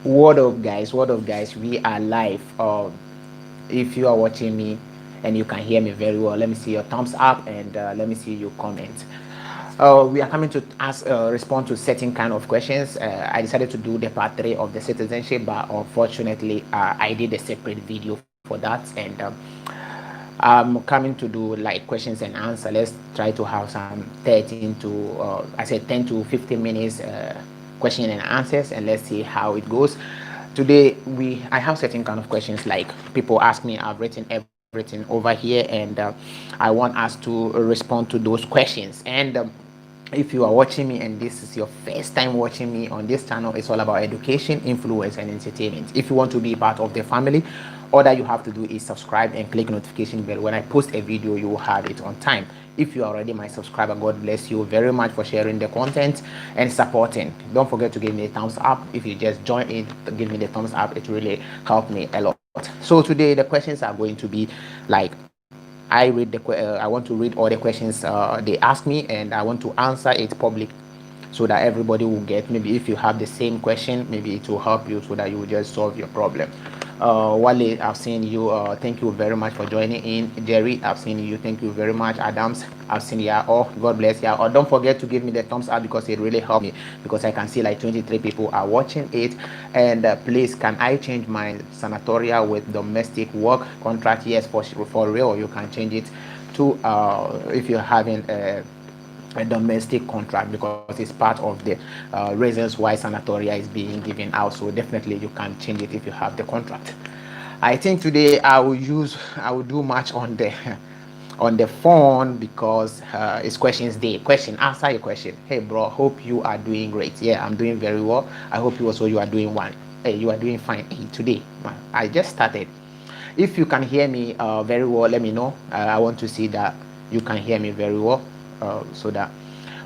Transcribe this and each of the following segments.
What up, guys? What up, guys? We are live. If you are watching me and you can hear me very well, let me see your thumbs up and let me see your comment. We are coming to respond to certain kind of questions. I decided to do the part 3 of the citizenship, but unfortunately, I did a separate video for that, and I'm coming to do like questions and answer. Let's try to have some 13 to I said 10 to 15 minutes question and answers, and let's see how it goes. Today I have certain kind of questions like people ask me. I've written everything over here, and I want us to respond to those questions. And if you are watching me and this is your first time watching me on this channel, it's all about education, influence, and entertainment. If you want to be part of the family, all that you have to do is subscribe and click notification bell. When I post a video, you will have it on time. If you are already my subscriber, God bless you very much for sharing the content and supporting. Don't forget to give me a thumbs up. If you just join it, give me the thumbs up. It really helped me a lot. So today the questions are going to be like, I want to read all the questions they ask me, and I want to answer it public so that everybody will get. Maybe if you have the same question, maybe it will help you so that you will just solve your problem. Wale, I've seen you. Thank you very much for joining in. Jerry, I've seen you. Thank you very much. Adams, I've seen you. Oh, God bless you. Or don't forget to give me the thumbs up because it really helped me, because I can see like 23 people are watching it. And please, can I change my sanatoria with domestic work contract? Yes, for real. You can change it to if you're having a domestic contract, because it's part of the reasons why sanatoria is being given out. So definitely you can change it if you have the contract. I think today I will do much on the on the phone because it's questions day. Question, answer your question. Hey bro, hope you are doing great. Yeah, I'm doing very well. I hope you are doing one. Hey, you are doing fine. Hey, today I just started. If you can hear me very well, let me know. I want to see that you can hear me very well, so that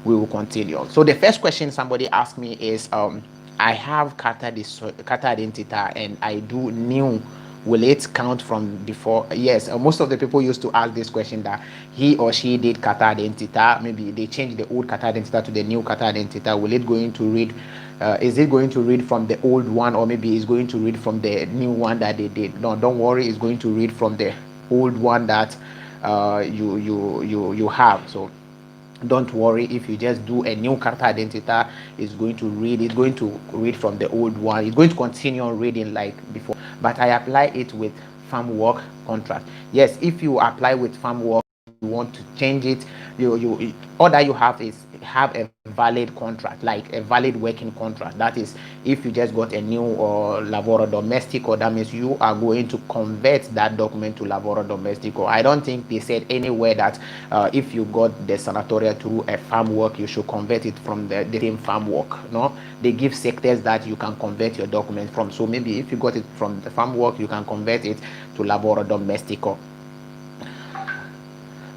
we will continue. So the first question somebody asked me is, I have Carta Identità and I do new. Will it count from before? Yes, most of the people used to ask this question, that he or she did Carta Identità. Maybe they changed the old Carta Identità to the new Carta Identità. Will it going to read? Is it going to read from the old one, or maybe it's going to read from the new one that they did? No, don't worry. It's going to read from the old one that you have. So don't worry. If you just do a new Carta Identità, it's going to read from the old one. It's going to continue on reading like before, but I apply it with farm work contract. Yes, if you apply with farm work, you want to change it, you all that you have is have a valid contract, like a valid working contract. That is, if you just got a new or lavoro domestico, that means you are going to convert that document to lavoro domestico. I don't think they said anywhere that if you got the sanatoria through a farm work, you should convert it from the same farm work. No, they give sectors that you can convert your document from. So maybe if you got it from the farm work, you can convert it to lavoro domestico.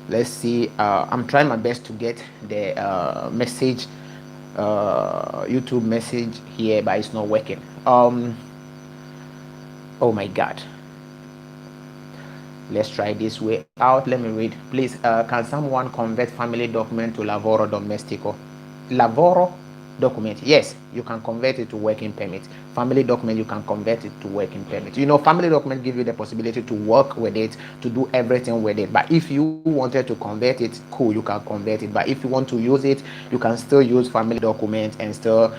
Let's see. I'm trying my best to get the message, YouTube message here, but it's not working. Oh my god, let's try this way out. Let me read. Please, can someone convert family document to lavoro domestico? Lavoro document, yes, you can convert it to working permit. Family document, you can convert it to working permit. You know, family document give you the possibility to work with it, to do everything with it. But if you wanted to convert it, cool, you can convert it. But if you want to use it, you can still use family document and still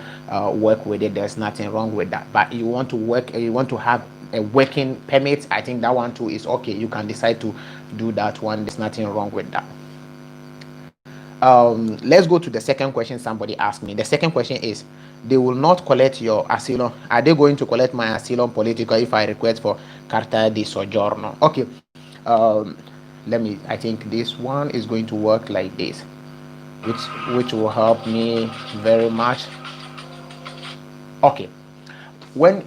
work with it. There's nothing wrong with that. But you want to work, you want to have a working permit, I think that one too is okay. You can decide to do that one. There's nothing wrong with that. Let's go to the second question somebody asked me. The second question is, they will not collect your asylum. Are they going to collect my asylum political if I request for Carta di Soggiorno? Okay. I think this one is going to work like this, which will help me very much. Okay. When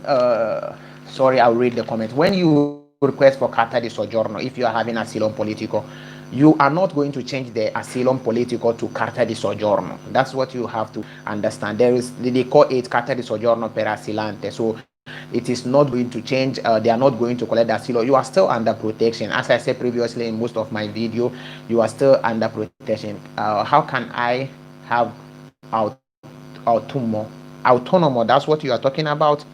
sorry, I'll read the comment. When you request for Carta di Soggiorno, if you are having asylum politico, you are not going to change the asylum politico to Carta di Soggiorno. That's what you have to understand. They call it Carta di Soggiorno per asylante. So it is not going to change. They are not going to collect the asylum. You are still under protection. As I said previously in most of my video, you are still under protection. How can I have autonomo? That's what you are talking about.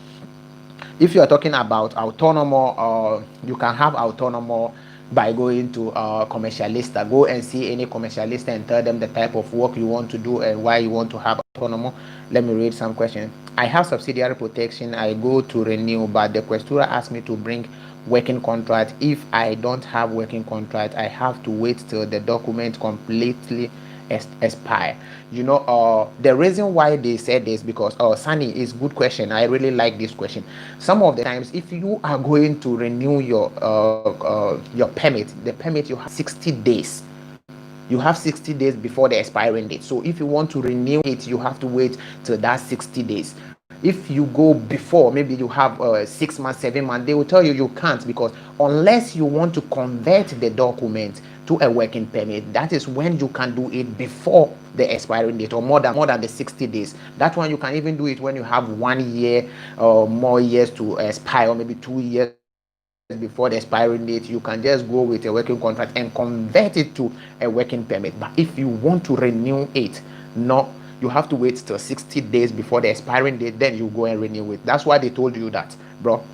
If you are talking about autonomous, you can have autonomous by going to commercialista. Go and see any commercialista and tell them the type of work you want to do and why you want to have autonomous. Let me read some questions. I have subsidiary protection. I go to renew, but the questura asked me to bring working contract. If I don't have working contract, I have to wait till the document completely expire. The reason why they said this, because Sunny, is good question. I really like this question. Some of the times, if you are going to renew your permit, the permit, you have 60 days. You have 60 days before the expiring date. So if you want to renew it, you have to wait till that 60 days. If you go before, maybe you have 6 months, 7 months, they will tell you can't, because unless you want to convert the document to a working permit, that is when you can do it before the expiring date, or more than the 60 days. That one you can even do it when you have 1 year or more years to expire, or maybe 2 years before the expiring date. You can just go with a working contract and convert it to a working permit. But if you want to renew it, no, you have to wait till 60 days before the expiring date, then you go and renew it. That's why they told you that, bro.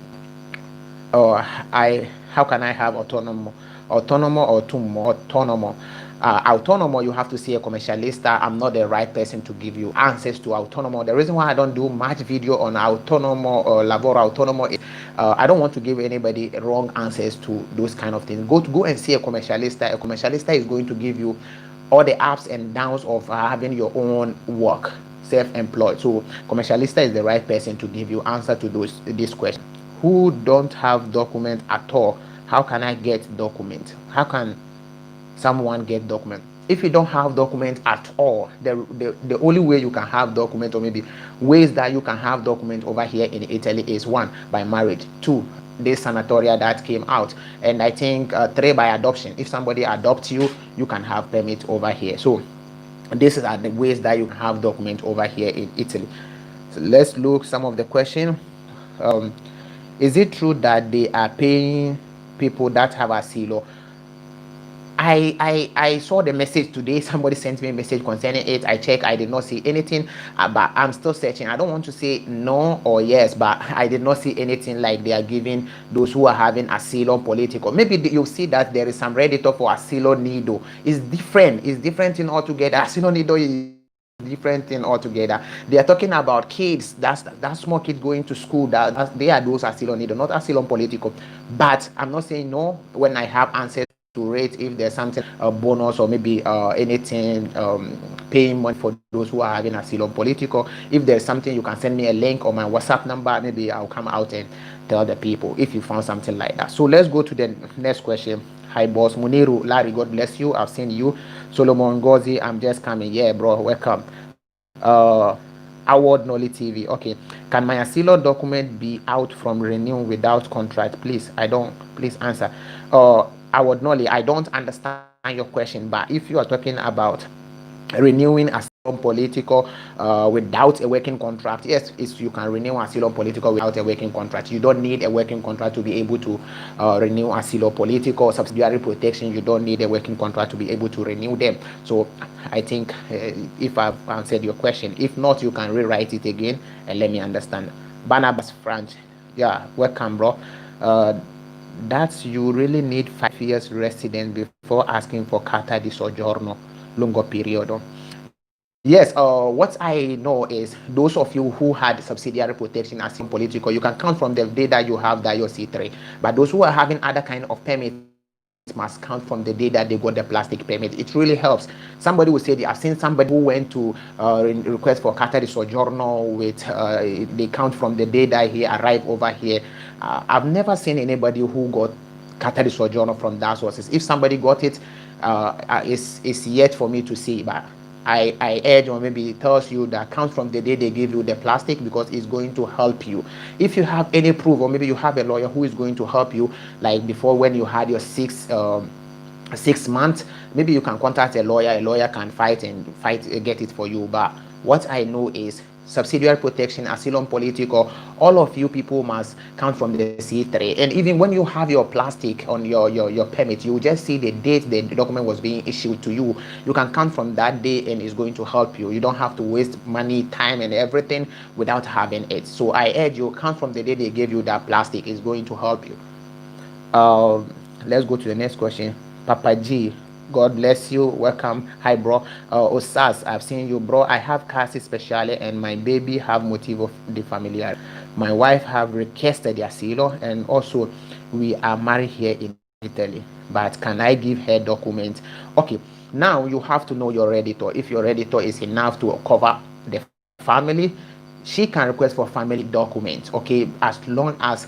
How can I have autonomous or autonomous? Autonomous, you have to see a commercialista. I'm not the right person to give you answers to autonomous. The reason why I don't do much video on autonomous or labor autonomous is I don't want to give anybody wrong answers to those kind of things. Go and see a commercialista. A commercialista is going to give you all the ups and downs of having your own work, self-employed. So commercialista is the right person to give you answer to this question. Who don't have document at all, how can I get document? How can someone get document? If you don't have document at all, the only way you can have document, or maybe ways that you can have document over here in Italy, is 1, by marriage, 2, this Sanitaria that came out, and I think 3, by adoption. If somebody adopts you, you can have permit over here. So these are the ways that you can have document over here in Italy. So let's look some of the question. Is it true that they are paying people that have asylum? I saw the message today. Somebody sent me a message concerning it. I checked. I did not see anything, but I'm still searching. I don't want to say no or yes, but I did not see anything like they are giving those who are having asylum political. Maybe you'll see that there is some Redditor for asylum nido. It's different. It's different in altogether. Asylum nido is different thing altogether. They are talking about kids, that's small kids going to school, they are those asylum needed, not asylum political. But I'm not saying no when I have answers to rate if there's something, a bonus, or maybe anything, paying money for those who are having asylum political. If there's something, you can send me a link or my WhatsApp number. Maybe I'll come out and tell the people if you found something like that. So let's go to the next question. Hi boss Muniru, Larry, God bless you. I've seen you. Solomon Gozi, I'm just coming. Yeah, bro, welcome. Award Nolly TV. Okay, can my asylum document be out from renewal without contract? Please, please answer. Award Nolly, I don't understand your question, but if you are talking about renewing asylum political without a working contract, yes, you can renew asylum political without a working contract. You don't need a working contract to be able to renew asylum political. Subsidiary protection, you don't need a working contract to be able to renew them. So I think if I've answered your question, if not, you can rewrite it again and let me understand. Barnabas French, yeah, welcome, bro. That's you really need 5 years residence before asking for carta di soggiorno lungo periodo. Yes, what I know is those of you who had subsidiary protection as in political, you can count from the day that you have that your C3. But those who are having other kind of permits must count from the day that they got the plastic permit. It really helps. Somebody will say, I've seen somebody who went to request for carta di soggiorno with, they count from the day that he arrived over here. I've never seen anybody who got carta di soggiorno from that sources. If somebody got it, it's yet for me to see, but I urge, or maybe it tells you that count from the day they give you the plastic, because it's going to help you. If you have any proof, or maybe you have a lawyer who is going to help you, like before when you had your 6 months, maybe you can contact a lawyer. A lawyer can fight get it for you. But what I know is subsidiary protection, asylum political, all of you people must count from the C3. And even when you have your plastic on your permit, you just see the date the document was being issued to you. You can count from that day, and it's going to help you. You don't have to waste money, time, and everything without having it. So I urge you, count from the day they gave you that plastic. It's going to help you. Let's go to the next question. Papa G, God bless you. Welcome. Hi, bro. Osas, I've seen you, bro. I have cast especially, and my baby have motive of the familiar. My wife have requested the asilo, and also we are married here in Italy. But can I give her documents? Okay. Now you have to know your editor. If your editor is enough to cover the family, she can request for family documents. Okay, as long as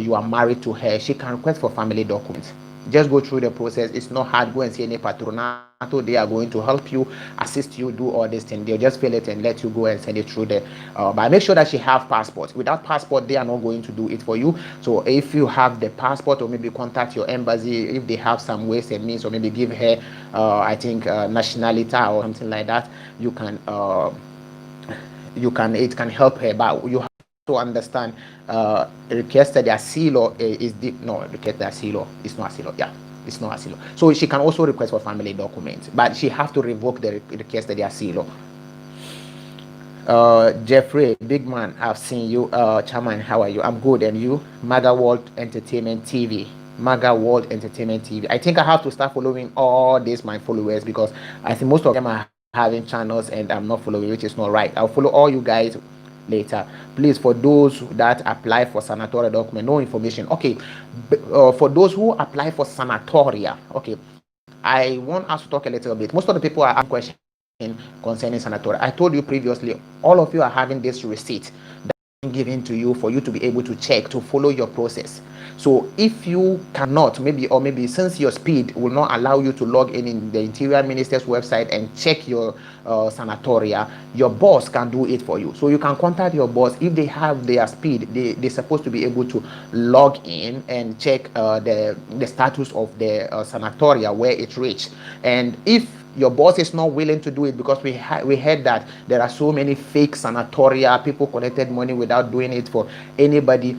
you are married to her, she can request for family documents. Just go through the process. It's not hard. Go and see any patronato. They are going to help you, assist you, do all this thing. They'll just fill it and let you go and send it through there. But make sure that she have passport. Without passport, they are not going to do it for you. So if you have the passport, or maybe contact your embassy if they have some ways and means, or maybe give her I think nationality or something like that. You can it can help her, but you have to understand requested asilo is the no requested asilo is not asilo. Yeah, it's not asilo. So she can also request for family documents, but she have to revoke the requested asilo. Jeffrey, big man, I've seen you. Chairman, how are you? I'm good, and you? Maga World Entertainment TV. Maga World Entertainment TV. I think I have to start following all these my followers, because I think most of them are having channels and I'm not following, which is not right. I'll follow all you guys later. Please, for those that apply for sanatoria document, no information. Okay, for those who apply for sanatoria, okay, I want us to talk a little bit. Most of the people are asking questions concerning sanatoria. I told you previously, all of you are having this receipt that given to you for you to be able to check, to follow your process. So if you cannot, maybe since your speed will not allow you to log in the Interior Minister's website and check your sanatoria, your boss can do it for you. So you can contact your boss. If they have their speed, they're supposed to be able to log in and check the status of the sanatoria, where it reached. And if your boss is not willing to do it, because we heard that there are so many fake sanatoria, people collected money without doing it for anybody,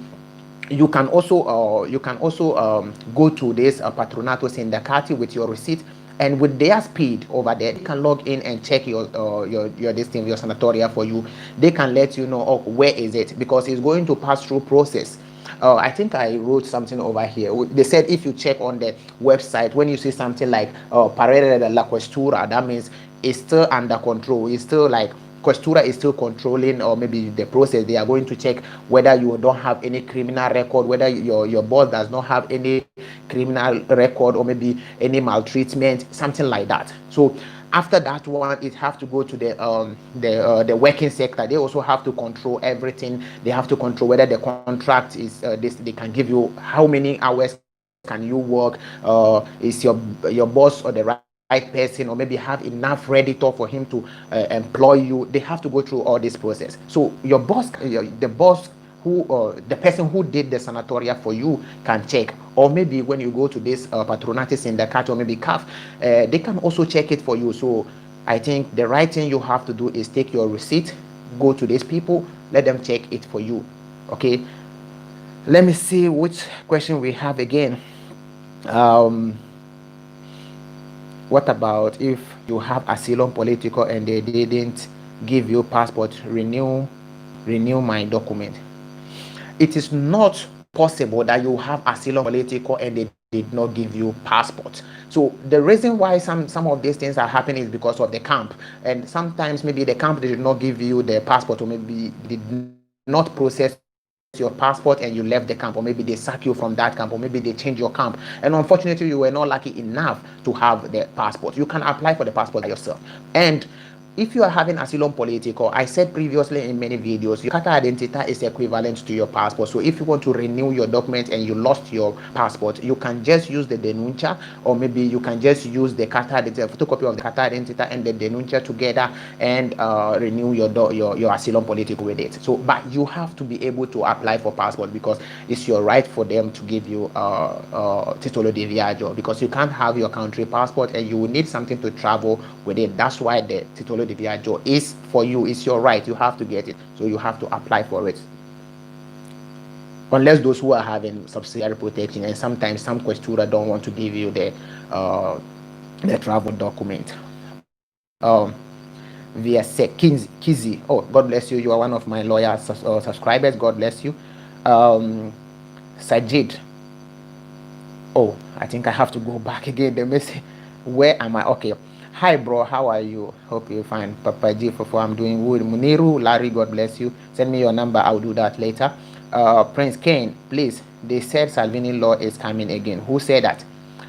you can also go to this patronato sindicati with your receipt, and with their speed over there, they can log in and check your this thing, your sanatoria for you. They can let you know, where is it, because it's going to pass through process. I think I wrote something over here. They said if you check on the website, when you see something like Parere de la Questura, that means it's still under control. It's still like Questura is still controlling, or maybe the process. They are going to check whether you don't have any criminal record, whether your boss does not have any criminal record, or maybe any maltreatment, something like that. So after that one, it have to go to the working sector. They also have to control everything. They have to control whether the contract is this. They can give you how many hours can you work. Is your boss or the right person, or maybe have enough creditor for him to employ you. They have to go through all this process. So your boss, the boss who the person who did the sanatoria for you can check. Or maybe when you go to this patronato sindicati, or maybe CAF, they can also check it for you. So I think the right thing you have to do is take your receipt, go to these people, let them check it for you. Okay, let me see which question we have again. What about if you have asylum political and they didn't give you passport? Renew my document. It is not possible that you have asylum political and they did not give you passport. So the reason why some of these things are happening is because of the camp, and sometimes maybe the camp did not give you the passport, or maybe did not process your passport and you left the camp, or maybe they sack you from that camp, or maybe they change your camp, and unfortunately you were not lucky enough to have the passport. You can apply for the passport yourself. And if you are having asylum political, I said previously in many videos, your carta identita is equivalent to your passport. So if you want to renew your document and you lost your passport, you can just use the denuncia, or maybe you can just use the carta identita, photocopy of the carta identita and the denuncia together, and renew your asylum political with it. So, but you have to be able to apply for passport, because it's your right for them to give you titolo di viaggio, because you can't have your country passport and you will need something to travel with it. That's why the titolo de viaggio is for you. It's your right. You have to get it. So you have to apply for it. Unless those who are having subsidiary protection, and sometimes some questura don't want to give you the travel document. Via Kizi. Oh, God bless you. You are one of my loyal subscribers. God bless you. Sajid. Oh, I think I have to go back again. The message. Where am I? Okay. Hi, bro. How are you? Hope you're fine. Papa G, for I'm doing good. Muniru, Larry, God bless you. Send me your number. I'll do that later. Prince Kane, please. They said Salvini law is coming again. Who said that?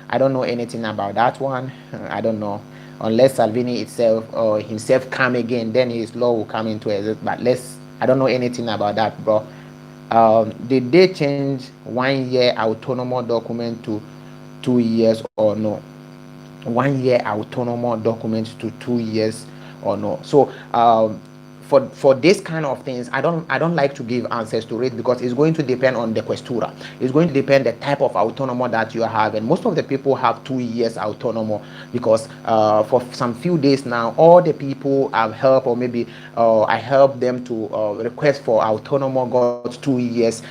I don't know anything about that one. I don't know. Unless Salvini itself or himself come again, then his law will come into existence. But I don't know anything about that, bro. Did they change 1 year autonomous document to 2 years or no? 1 year autonomous document to 2 years or no? So for this kind of things, I don't like to give answers to it, because it's going to depend on the questura. It's going to depend the type of autonomo that you have, and most of the people have 2 years autonomo, because for some few days now, all the people I've helped, or maybe I helped them to request for autonomo got 2 years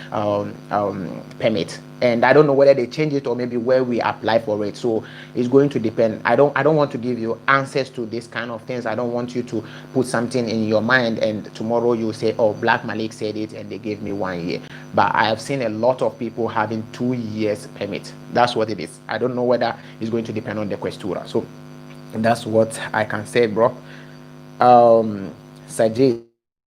permit. And I don't know whether they change it or maybe where we apply for it. So it's going to depend. I don't want to give you answers to this kind of things. I don't want you to put something in your mind and tomorrow you say, oh, Black Malik said it and they gave me 1 year. But I have seen a lot of people having 2 years permit. That's what it is. I don't know whether it's going to depend on the questura. So that's what I can say, bro. Sajid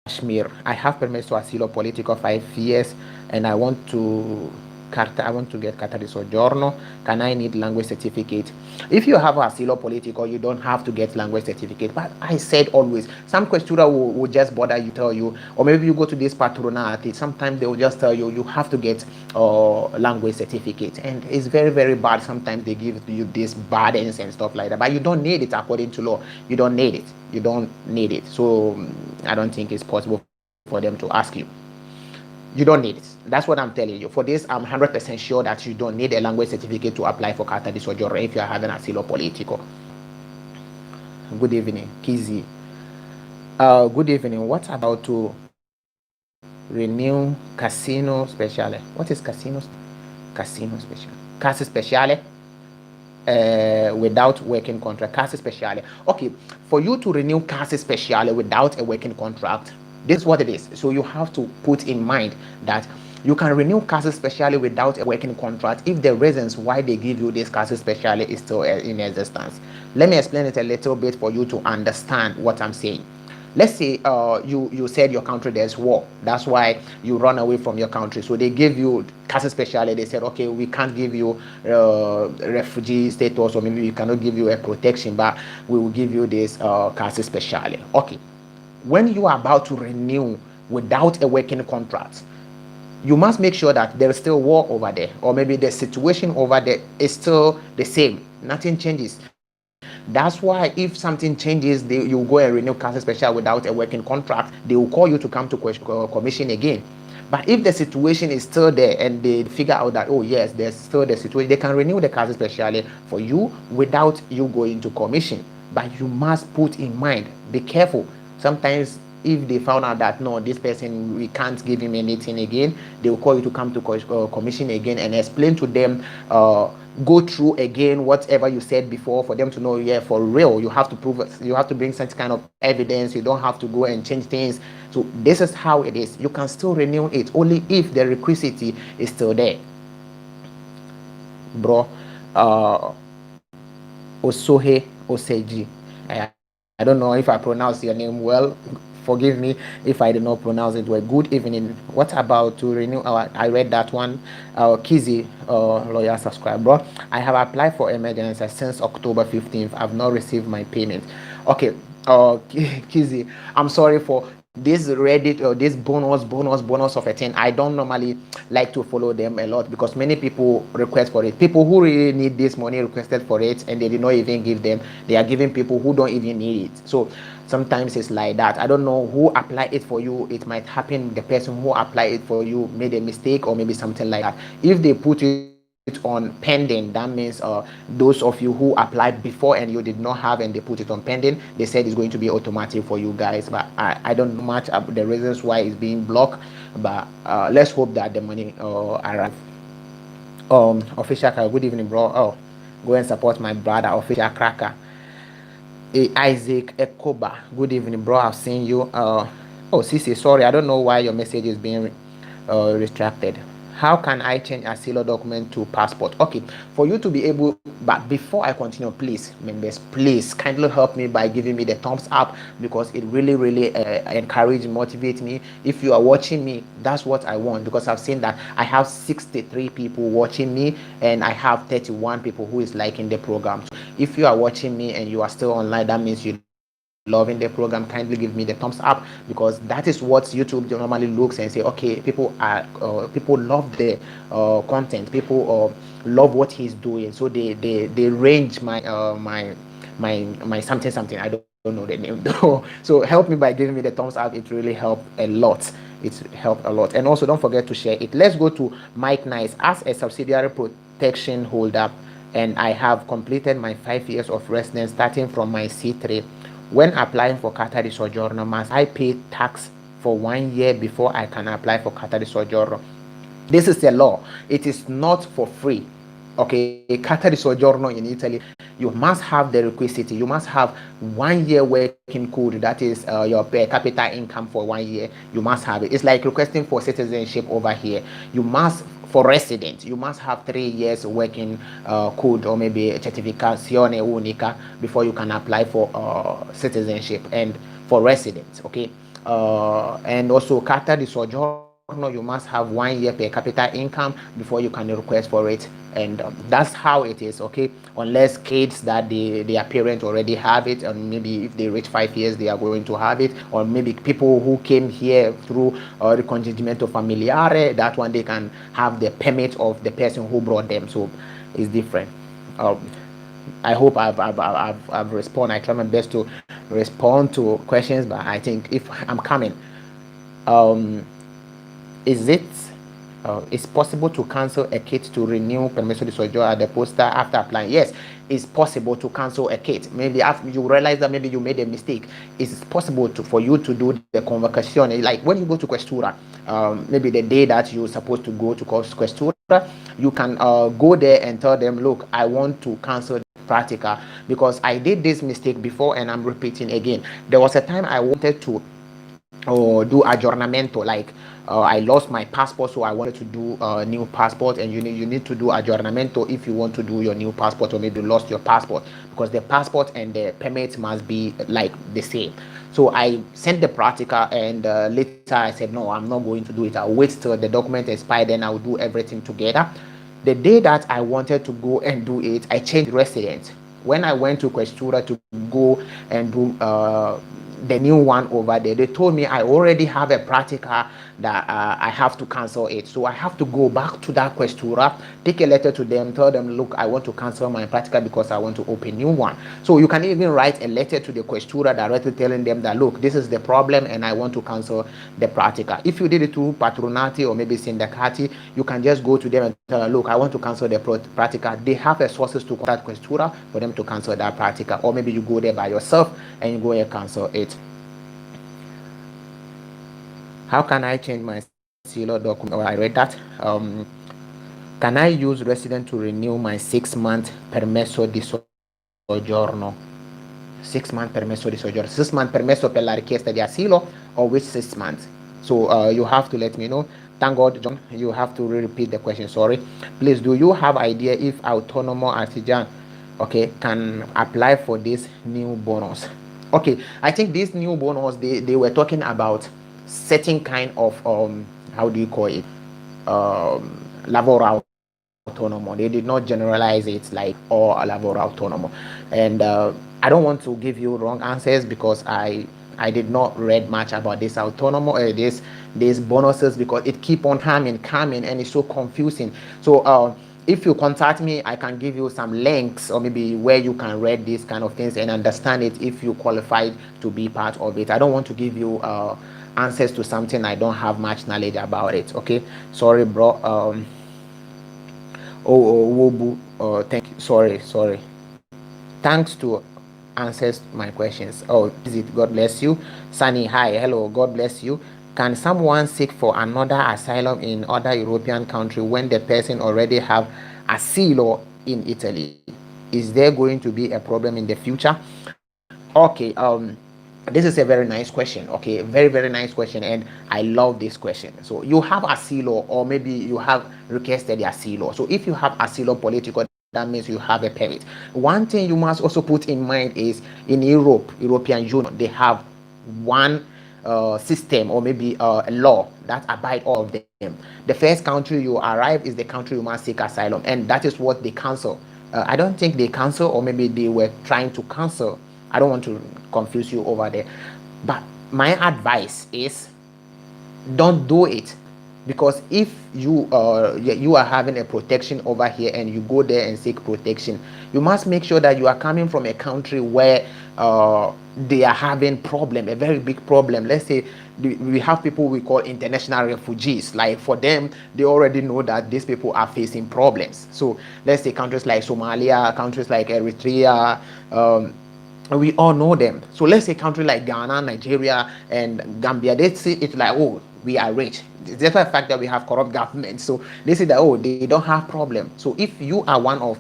Kashmir, I have Permesso Asylum political 5 years and I want to get carta di soggiorno. Can I need language certificate? If you have asilo political, you don't have to get language certificate. But I said always, some questura will just bother you, tell you, or maybe you go to this patronate, sometimes they will just tell you, you have to get language certificate. And it's very, very bad. Sometimes they give you these burdens and stuff like that. But you don't need it according to law. You don't need it. You don't need it. So I don't think it's possible for them to ask you. You don't need it. That's what I'm telling you. For this, I'm 100% sure that you don't need a language certificate to apply for carta di soggiorno if you are having asilo politico. Good evening, Kizi. Good evening. What about to renew casino speciale? What is casino? Casino speciale. Casa speciale. Without working contract. Casa speciale. Okay, for you to renew casa speciale without a working contract, this is what it is. So you have to put in mind that you can renew casa speciale without a working contract if the reasons why they give you this casa speciale is still in existence. Let me explain it a little bit for you to understand what I'm saying. Let's say you said your country there's war. That's why you run away from your country. So they give you casa speciale. They said, okay, we can't give you refugee status, or maybe we cannot give you a protection, but we will give you this casa speciale. Okay. When you are about to renew without a working contract, you must make sure that there is still war over there, or maybe the situation over there is still the same. Nothing changes. That's why if something changes, you go and renew Casa Special without a working contract, they will call you to come to commission again. But if the situation is still there and they figure out that, oh yes, there's still the situation, they can renew the Casa Speciale for you without you going to commission. But you must put in mind, be careful. Sometimes if they found out that no, this person, we can't give him anything again, they will call you to come to commission again and explain to them, go through again whatever you said before, for them to know, yeah, for real, you have to prove it. You have to bring such kind of evidence. You don't have to go and change things. So this is how it is. You can still renew it only if the requisite is still there, bro. Osohe Oseji, I don't know if I pronounce your name well. Forgive me if I did not pronounce it well. Good evening. What about to renew? I read that one. Kizi, lawyer subscribe, bro. I have applied for emergency since October 15th. I've not received my payment. Okay. Kizi, I'm sorry for this Reddit or this bonus of a thing. I don't normally like to follow them a lot because many people request for it. People who really need this money requested for it and they did not even give them. They are giving people who don't even need it. So sometimes it's like that. I don't know who applied it for you. It might happen the person who applied it for you made a mistake or maybe something like that. If they put it on pending. That means those of you who applied before and you did not have and they put it on pending, they said it's going to be automatic for you guys, but I don't know much about the reasons why it's being blocked, but let's hope that the money arrive. Official cracker, good evening, bro. Oh, go and support my brother, official cracker. Isaac Ekoba, good evening, bro. I've seen you. Oh, Cece, sorry, I don't know why your message is being restricted. How can I change asylum document to passport? Okay, for you to be able, but before I continue, please, members, please kindly help me by giving me the thumbs up, because it really encourage, motivate me. If you are watching me, that's what I want, because I've seen that I have 63 people watching me and I have 31 people who is liking the program. So if you are watching me and you are still online, that means you loving the program. Kindly give me the thumbs up, because that is what YouTube normally looks and say, okay, people love the content, people love what he's doing, so they range my my something, I don't know the name though. So help me by giving me the thumbs up, it really helped a lot. It's helped a lot. And also don't forget to share it. Let's go to Mike Nice. As a subsidiary protection holder, and I have completed my 5 years of residence starting from my C3. When applying for Carta di Soggiorno, must I pay tax for 1 year before I can apply for Carta di Soggiorno? This is the law. It is not for free. Okay, Carta di Soggiorno in Italy, you must have the requisite. You must have 1 year working code. That is your per capita income for 1 year. You must have it. It's like requesting for citizenship over here. You must, for residents, you must have 3 years working code, or maybe certificazione unica, before you can apply for citizenship, and for residents. Okay, and also Carta di Soggiorno, you must have 1 year per capita income before you can request for it, and that's how it is. Okay, unless kids that their parents already have it, and maybe if they reach 5 years they are going to have it, or maybe people who came here through ricongiungimento familiare, that one they can have the permit of the person who brought them. So it's different. I hope I've responded. I try my best to respond to questions, but I think if I'm coming, is it it's possible to cancel a kit to renew Permesso di Soggiorno at the poster after applying? Yes, it's possible to cancel a kit. Maybe after you realize that maybe you made a mistake, it's possible for you to do the convocation. Like when you go to Questura, maybe the day that you're supposed to go to Questura, you can go there and tell them, look, I want to cancel the practical, because I did this mistake before and I'm repeating again. There was a time I wanted to do aggiornamento, like I lost my passport, so I wanted to do a new passport, and you need to do aggiornamento if you want to do your new passport, or maybe you lost your passport, because the passport and the permit must be like the same. So I sent the practical, and later I said, no, I'm not going to do it. I'll wait till the document expires, then I'll do everything together. The day that I wanted to go and do it, I changed residence. When I went to Questura to go and do the new one over there, they told me I already have a practical that I have to cancel it. So I have to go back to that Questura, take a letter to them, tell them, look, I want to cancel my practical because I want to open new one. So you can even write a letter to the Questura directly telling them that, look, this is the problem and I want to cancel the practical. If you did it through Patronati or maybe Sindacati, you can just go to them and tell them, look, I want to cancel the practical. They have resources to contact Questura for them to cancel that practical. Or maybe you go there by yourself and you go and cancel it. How can I change my SILO document? Oh, I read that. Can I use resident to renew my 6-month permesso di soggiorno? 6-month permesso di soggiorno. 6-month permesso per la richiesta di asilo, or which 6 months? So you have to let me know. Thank God, John. You have to repeat the question. Sorry. Please, do you have idea if autonomous artisan, okay, can apply for this new bonus? Okay, I think this new bonus, they were talking about certain kind of how do you call it, lavoro autonomo. They did not generalize it like all lavoro autonomo, and I don't want to give you wrong answers, because I did not read much about this autonomo, these bonuses, because it keep on coming and it's so confusing. So if you contact me, I can give you some links, or maybe where you can read these kind of things and understand it if you qualified to be part of it. I don't want to give you answers to something I don't have much knowledge about it. Okay, sorry, bro. Wobu, thank you. Sorry. Thanks to answers my questions. Oh, is it? God bless you. Sunny, hi, hello, God bless you. Can someone seek for another asylum in other European country when the person already have asylum in Italy? Is there going to be a problem in the future? Okay, this is a very nice question. Okay, very nice question, and I love this question. So you have asilo, or maybe you have requested the asilo. So if you have asilo political, that means you have a permit. One thing you must also put in mind is in European Union, they have one system, or maybe a law that abide all of them. The first country you arrive is the country you must seek asylum, and that is what they cancel. I don't think they cancel, or maybe they were trying to cancel. I don't want to confuse you over there, but my advice is don't do it, because if you are having a protection over here and you go there and seek protection, you must make sure that you are coming from a country where they are having problem, a very big problem. Let's say we have people we call international refugees. Like for them, they already know that these people are facing problems. So let's say countries like Somalia, countries like Eritrea, we all know them. So let's say country like Ghana, Nigeria, and Gambia, they see it like, oh, we are rich. Despite the fact that we have corrupt government, so they say that, oh, they don't have problem. So if you are one of,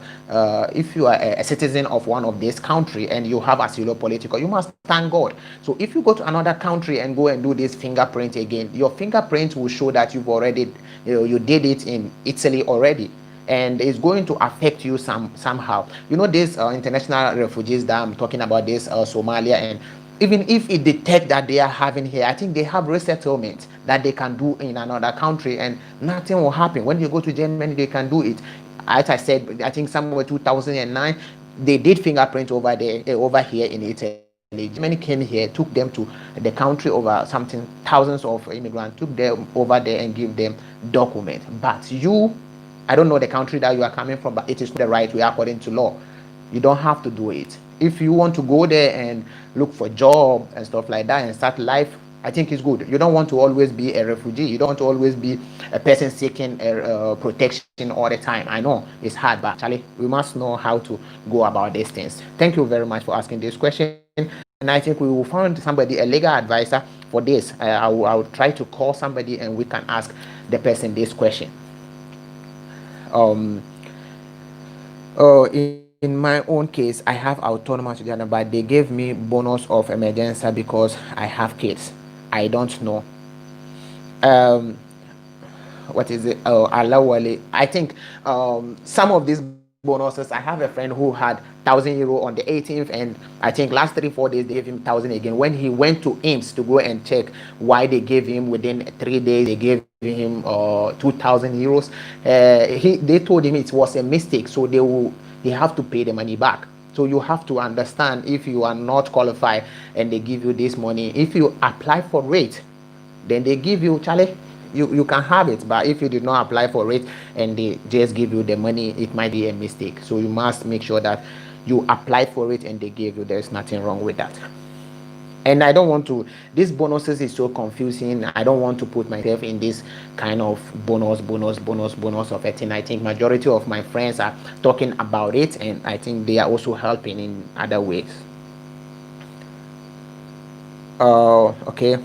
if you are a citizen of one of this country and you have asilo political, you must thank God. So if you go to another country and go and do this fingerprint again, your fingerprint will show that you've already, you did it in Italy already, and it's going to affect you somehow. You know, these international refugees that I'm talking about, this Somalia, and even if it detect that they are having here, I think they have resettlement that they can do in another country, and nothing will happen. When you go to Germany, they can do it. As I said, I think somewhere 2009, they did fingerprint over there, over here in Italy. Germany came here, took them to the country, over something thousands of immigrants, took them over there and give them document. But you, I don't know the country that you are coming from, but it is the right way according to law. You don't have to do it. If you want to go there and look for job and stuff like that and start life, I think it's good. You don't want to always be a refugee. You don't want to always be a person seeking protection all the time. I know it's hard, but actually we must know how to go about these things. Thank you very much for asking this question. And I think we will find somebody, a legal advisor for this. I will try to call somebody and we can ask the person this question. um in my own case, I have autonomous children, but they gave me bonus of emergency because I have kids. I don't know. um what is it? Oh, Alawale. I think some of these bonuses, I have a friend who had 1,000 euro on the 18th, and I think last 3 4 days they gave him 1,000 again. When he went to IMS to go and check why they gave him, within 3 days they gave him 2,000 euros. They told him it was a mistake, so they have to pay the money back. So you have to understand, if you are not qualified and they give you this money, if you apply for it, then they give you, Charlie, you can have it. But if you did not apply for it and they just give you the money, it might be a mistake. So you must make sure that you applied for it and they gave you. There's nothing wrong with that. And I don't want to, these bonuses is so confusing. I don't want to put myself in this kind of bonus of a thing. I think majority of my friends are talking about it, and I think they are also helping in other ways. Okay.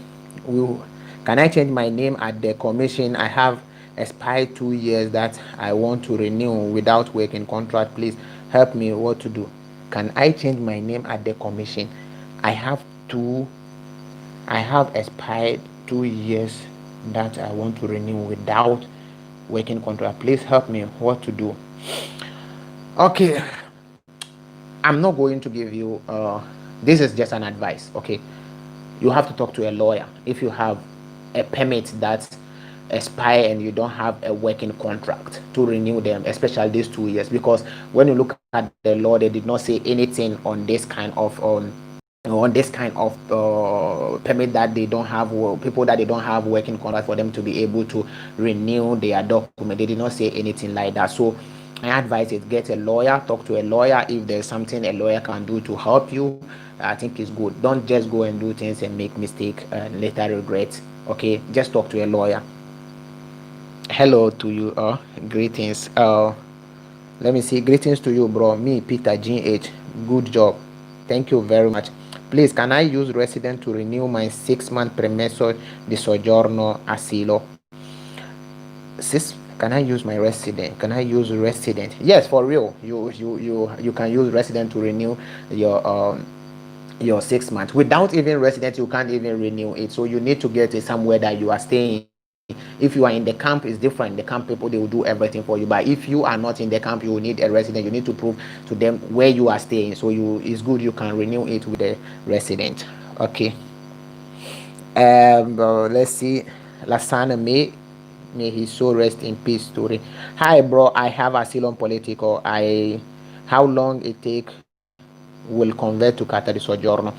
we can I change my name at the commission? I have expired 2 years that I want to renew without working contract. Please help me what to do. Can I change my name at the commission? I have two I have expired 2 years that I want to renew without working contract. Please help me what to do. Okay, I'm not going to give you this is just an advice. Okay, you have to talk to a lawyer if you have a permit that expire and you don't have a working contract to renew them, especially these 2 years, because when you look at the law, they did not say anything on this kind of permit that they don't have, people that they don't have working contract, for them to be able to renew their document. They did not say anything like that. So I advise it, get a lawyer, talk to a lawyer. If there's something a lawyer can do to help you, I think it's good. Don't just go and do things and make mistake and later regret. Okay, just talk to a lawyer. Hello to you. Greetings. Let me see. Greetings to you, bro. Me, Peter, GH. Good job. Thank you very much. Please, can I use resident to renew my 6-month Permesso di Soggiorno Asilo? Can I use my resident? Can I use resident? Yes, for real. You can use resident to renew your 6 months. Without even resident, you can't even renew it. So you need to get it somewhere that you are staying. If you are in the camp, it's different. The camp people, they will do everything for you. But if you are not in the camp, you will need a resident. You need to prove to them where you are staying. So it's good you can renew it with the resident. Okay. Let's see. Lasana may his soul rest in peace story. Hi bro, I have asylum political. How long it take will convert to carta di soggiorno.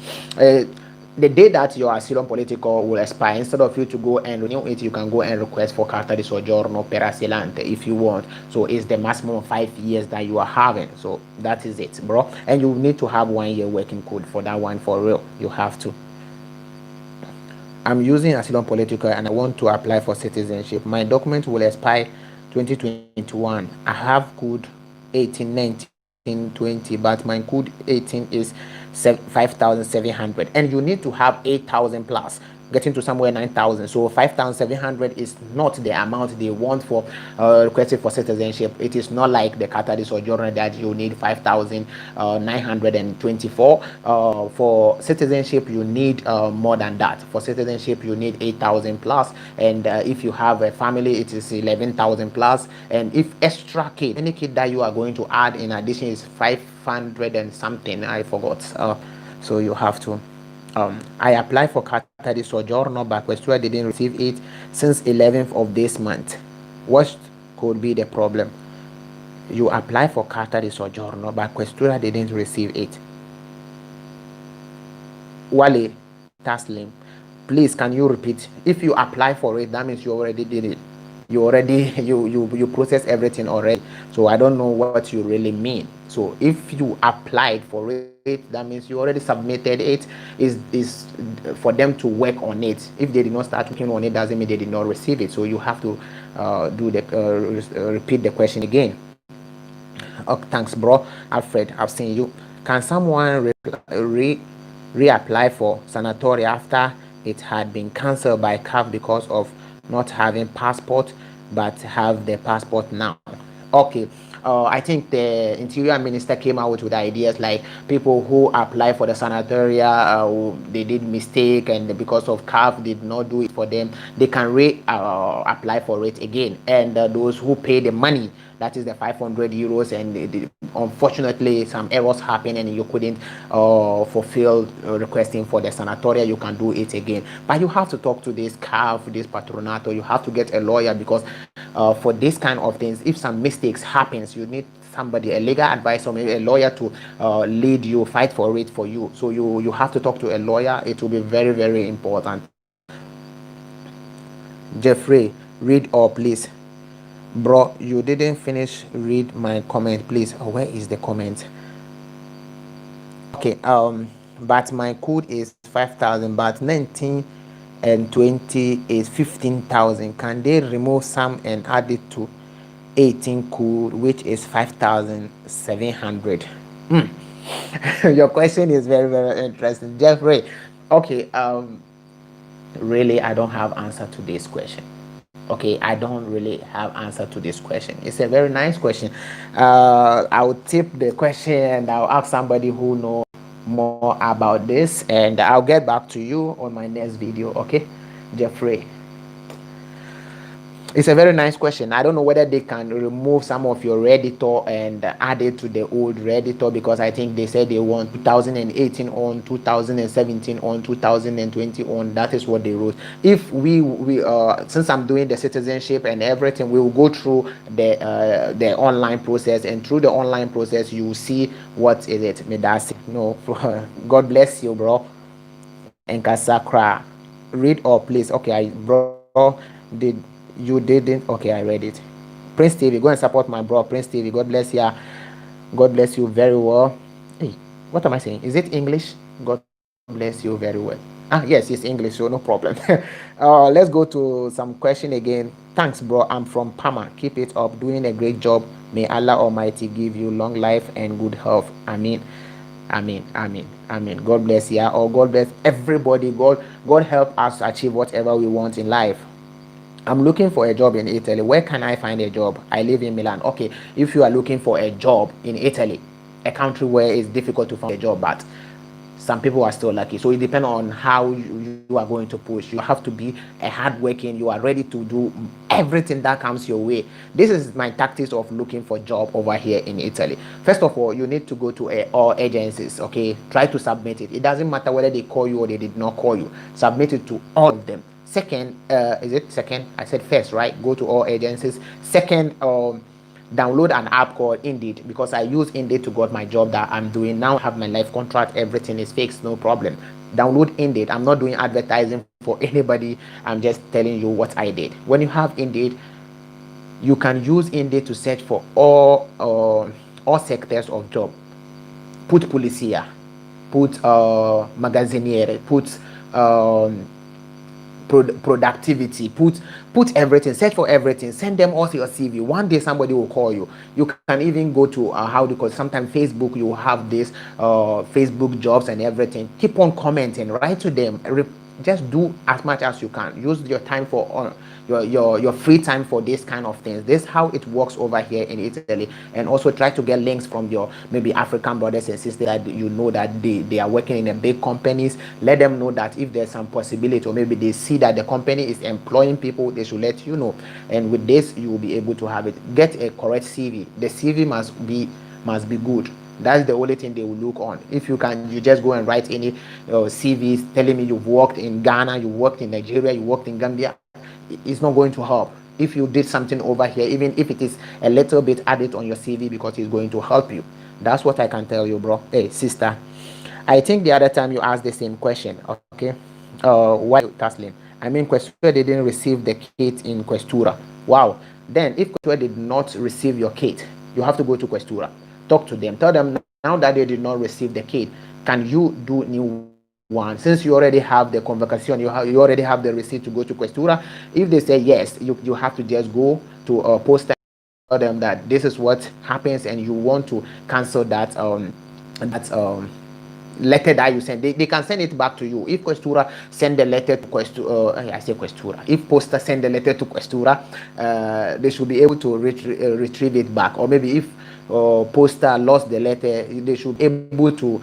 The day that your asylum political will expire, instead of you to go and renew it, you can go and request for carta di soggiorno per asylante if you want. So it's the maximum of 5 years that you are having. So that is it, bro. And you need to have 1 year working code for that one, for real. You have to. I'm using asylum political and I want to apply for citizenship. My document will expire 2021. I have code 18, 19, 20, but my code 18 is 5,700, and you need to have 8,000 plus, getting to somewhere 9,000. So 5,700 is not the amount they want for requesting for citizenship. It is not like the Carta di Soggiorno that you need 5,924. For citizenship, you need more than that. For citizenship, you need 8,000 plus, and if you have a family, it is 11,000 plus. And if extra kid, any kid that you are going to add in addition is 500 and something. I forgot. So you have to. I applied for Carta di Soggiorno, but Questura didn't receive it since 11th of this month. What could be the problem? You apply for Carta di Soggiorno, but Questura didn't receive it. Wale Taslim, please can you repeat? If you apply for it, that means you already did it. You process everything already. So I don't know what you really mean. So if you applied for it, that means you already submitted it. Is for them to work on it. If they did not start working on it, doesn't mean they did not receive it. So you have to repeat the question again. Oh, thanks, bro. Alfred, I've seen you. Can someone reapply for Sanitaria after it had been cancelled by CAF because of not having passport, but have the passport now? Okay. I think the interior minister came out with ideas like people who apply for the Sanitaria, they did mistake, and because of CAF did not do it for them, they can apply for it again. And those who pay the money, that is the 500 euros, and unfortunately some errors happen and you couldn't fulfill requesting for the Sanitaria, you can do it again. But you have to talk to this CAF, this patronato. You have to get a lawyer, because for this kind of things, if some mistakes happens, you need somebody, a legal advisor, maybe a lawyer to lead you, fight for it for you. So you have to talk to a lawyer. It will be very, very important. Jeffrey, read all please. Bro, you didn't finish. Read my comment please. Oh, where is the comment? Okay, but my code is 5,000, but 19 and 20 is 15,000. Can they remove some and add it to 18 code, which is 5,700? Your question is very, very interesting, Jeffrey. Okay, really I don't have answer to this question. Okay, I don't really have answer to this question. It's a very nice question. I'll tip the question and I'll ask somebody who know more about this, and I'll get back to you on my next video. Okay, Jeffrey. It's a very nice question. I don't know whether they can remove some of your Redditor and add it to the old Redditor, because I think they said they want 2018 on, 2017 on, 2020 on. That is what they wrote. If we since I'm doing the citizenship and everything, we will go through the online process, and through the online process you will see what is it. No, God bless you, bro. And Kasakra, read all please. Okay, bro, you didn't? Okay, I read it. Prince TV, go and support my bro Prince TV. God bless you. God bless you very well. Hey, what am I saying? Is it English? God bless you very well. Yes, it's English, so no problem. Let's go to some question again. Thanks, bro. I'm from Pama. Keep it up. Doing a great job. May Allah Almighty give you long life and good health. Amen. Amen. Amen. Amen. God bless you. Or God bless everybody. God help us achieve whatever we want in life. I'm looking for a job in Italy. Where can I find a job? I live in Milan. Okay, if you are looking for a job in Italy, a country where it's difficult to find a job, but some people are still lucky. So it depends on how you are going to push. You have to be a hardworking. You are ready to do everything that comes your way. This is my tactics of looking for job over here in Italy. First of all, you need to go to all agencies. Okay, try to submit it. It doesn't matter whether they call you or they did not call you. Submit it to all of them. Second, is it second? I said first, right? Go to all agencies. Second, download an app called Indeed, because I use Indeed to get my job that I'm doing now. I have my life contract, everything is fixed, no problem. Download Indeed. I'm not doing advertising for anybody, I'm just telling you what I did. When you have Indeed, you can use Indeed to search for all sectors of job. Put polizia, put magazziniere, put productivity, put everything, search for everything, send them all to your CV. One day somebody will call you. You can even go to how do you call it? Sometimes Facebook, you have this Facebook jobs and everything. Keep on commenting, write to them, just do as much as you can. Use your time for your free time for this kind of things. This is how it works over here in Italy. And also try to get links from your maybe African brothers and sisters that you know that they are working in a big companies. Let them know that if there's some possibility, or maybe they see that the company is employing people, they should let you know. And with this, you will be able to have it. Get a correct CV. The CV must be good. That's the only thing they will look on. If you can, you just go and write any CVs telling me you've worked in Ghana, you worked in Nigeria, you worked in Gambia, it's not going to help. If you did something over here, even if it is a little bit, add it on your CV, because it's going to help you. That's what I can tell you, bro. Hey, sister, I think the other time you asked the same question. Okay, why Taslin? I mean, Questura didn't receive the kit in Questura. Wow. Then if Questura did not receive your kit, you have to go to Questura, talk to them, tell them now that they did not receive the kit, can you do new one? Since you already have the convocation, you already have the receipt to go to Questura. If they say yes, you have to just go to a poster, tell them that this is what happens and you want to cancel that letter that you send. They can send it back to you. If Questura send the letter to Questura, I say Questura, if poster send the letter to Questura, they should be able to retrieve it back. Or maybe if poster lost the letter, they should be able to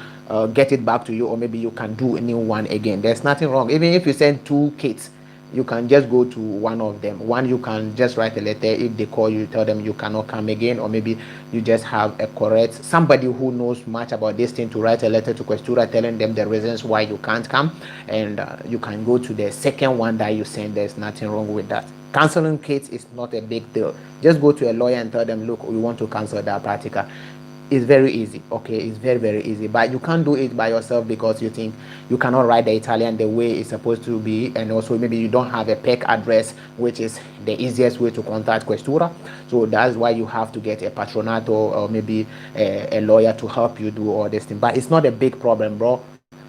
get it back to you, or maybe you can do a new one again. There's nothing wrong. Even if you send two kits, you can just go to one of them. One, you can just write a letter. If they call you, tell them you cannot come again, or maybe you just have a correct somebody who knows much about this thing to write a letter to Questura telling them the reasons why you can't come, and you can go to the second one that you send. There's nothing wrong with that. Canceling kids is not a big deal. Just go to a lawyer and tell them, look, we want to cancel that practical. It's very easy. Okay, it's very easy, but you can't do it by yourself because you think you cannot write the Italian the way it's supposed to be, and also maybe you don't have a PEC address, which is the easiest way to contact Questura. So that's why you have to get a patronato, or maybe a lawyer to help you do all this thing. But it's not a big problem, bro.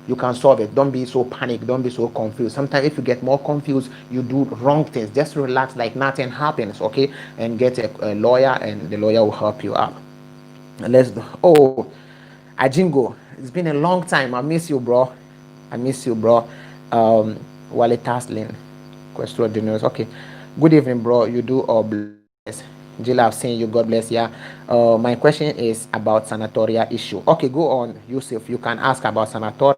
You can solve it. Don't be so panicked, don't be so confused. Sometimes if you get more confused, you do wrong things. Just relax like nothing happens. Okay, and get a lawyer, and the lawyer will help you out. Let's do. Oh, Ajingo, it's been a long time. I miss you, bro. I miss you, bro. Wale Taslin, Question Dinners. Okay. Good evening, bro. You do all bless. Jill, I've seen you. God bless. Yeah. My question is about Sanitaria issue. Okay, go on, Yusuf. You can ask about Sanitaria.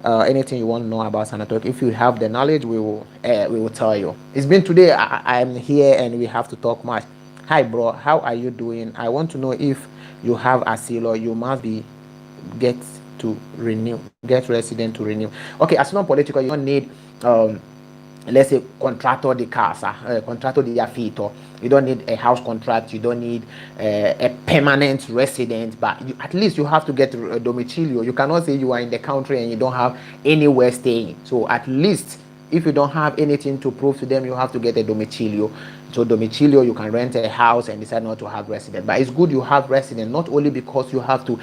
Anything you want to know about Sanitaria. If you have the knowledge, we will tell you. It's been today. I'm here and we have to talk much. Hi, bro. How are you doing? I want to know if you have Asylum. You must be get to renew, get resident to renew. Okay, Asylum political, you don't need let's say contractor de casa, contractor de affitto. You don't need a house contract, you don't need a permanent resident, but at least you have to get a domicilio. You cannot say you are in the country and you don't have anywhere staying. So at least if you don't have anything to prove to them, you have to get a domicilio. So domicilio, you can rent a house and decide not to have resident, but it's good you have resident, not only because you have to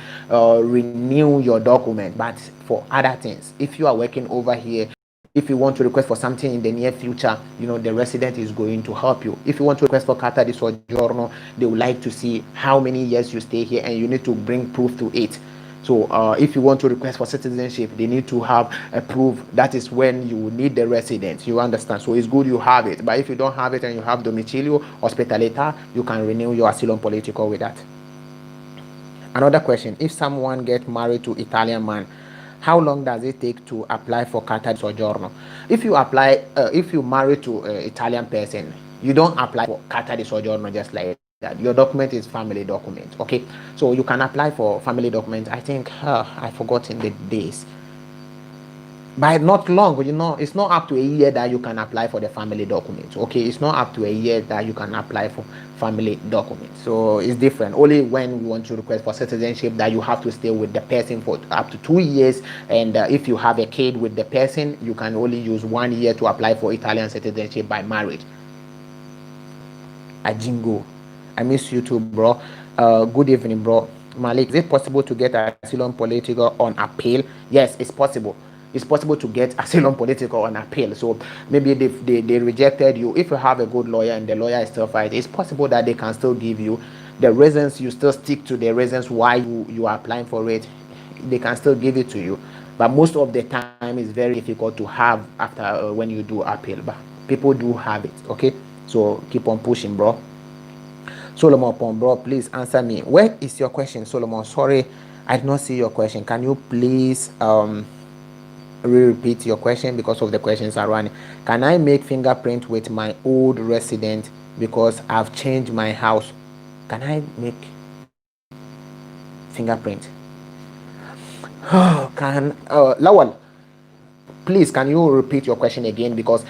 renew your document, but for other things. If you are working over here, if you want to request for something in the near future, the resident is going to help you. If you want to request for carta di soggiorno, they would like to see how many years you stay here, and you need to bring proof to it. So if you want to request for citizenship, they need to have a proof. That is when you will need the resident. You understand? So it's good you have it. But if you don't have it and you have domicilio, hospitalita, you can renew your asylum politico with that. Another question: if someone gets married to Italian man, how long does it take to apply for carta di soggiorno? If you marry to an Italian person, you don't apply for carta di soggiorno just like that. Your document is family document, okay? So you can apply for family document. I think I forgotten the days, but not long. It's not up to a year that you can apply for the family document. Okay, it's not up to a year that you can apply for family document. So it's different. Only when you want to request for citizenship that you have to stay with the person for up to 2 years, and if you have a kid with the person, you can only use 1 year to apply for Italian citizenship by marriage. Ajingo, I miss you too, bro. Good evening, bro. Malik, is it possible to get asylum political on appeal? Yes, it's possible. It's possible to get asylum political on appeal. So maybe they rejected you. If you have a good lawyer and the lawyer is still fighting, it's possible that they can still give you the reasons. You still stick to the reasons why you are applying for it. They can still give it to you. But most of the time, it's very difficult to have after when you do appeal. But people do have it. Okay, so keep on pushing, bro. Solomon Pon, bro, please answer me. Where is your question, Solomon? Sorry, I did not see your question. Can you please repeat your question, because of the questions are running? Can I make fingerprint with my old resident because I've changed my house? Can I make fingerprint? Lawal, please, can you repeat your question again? Because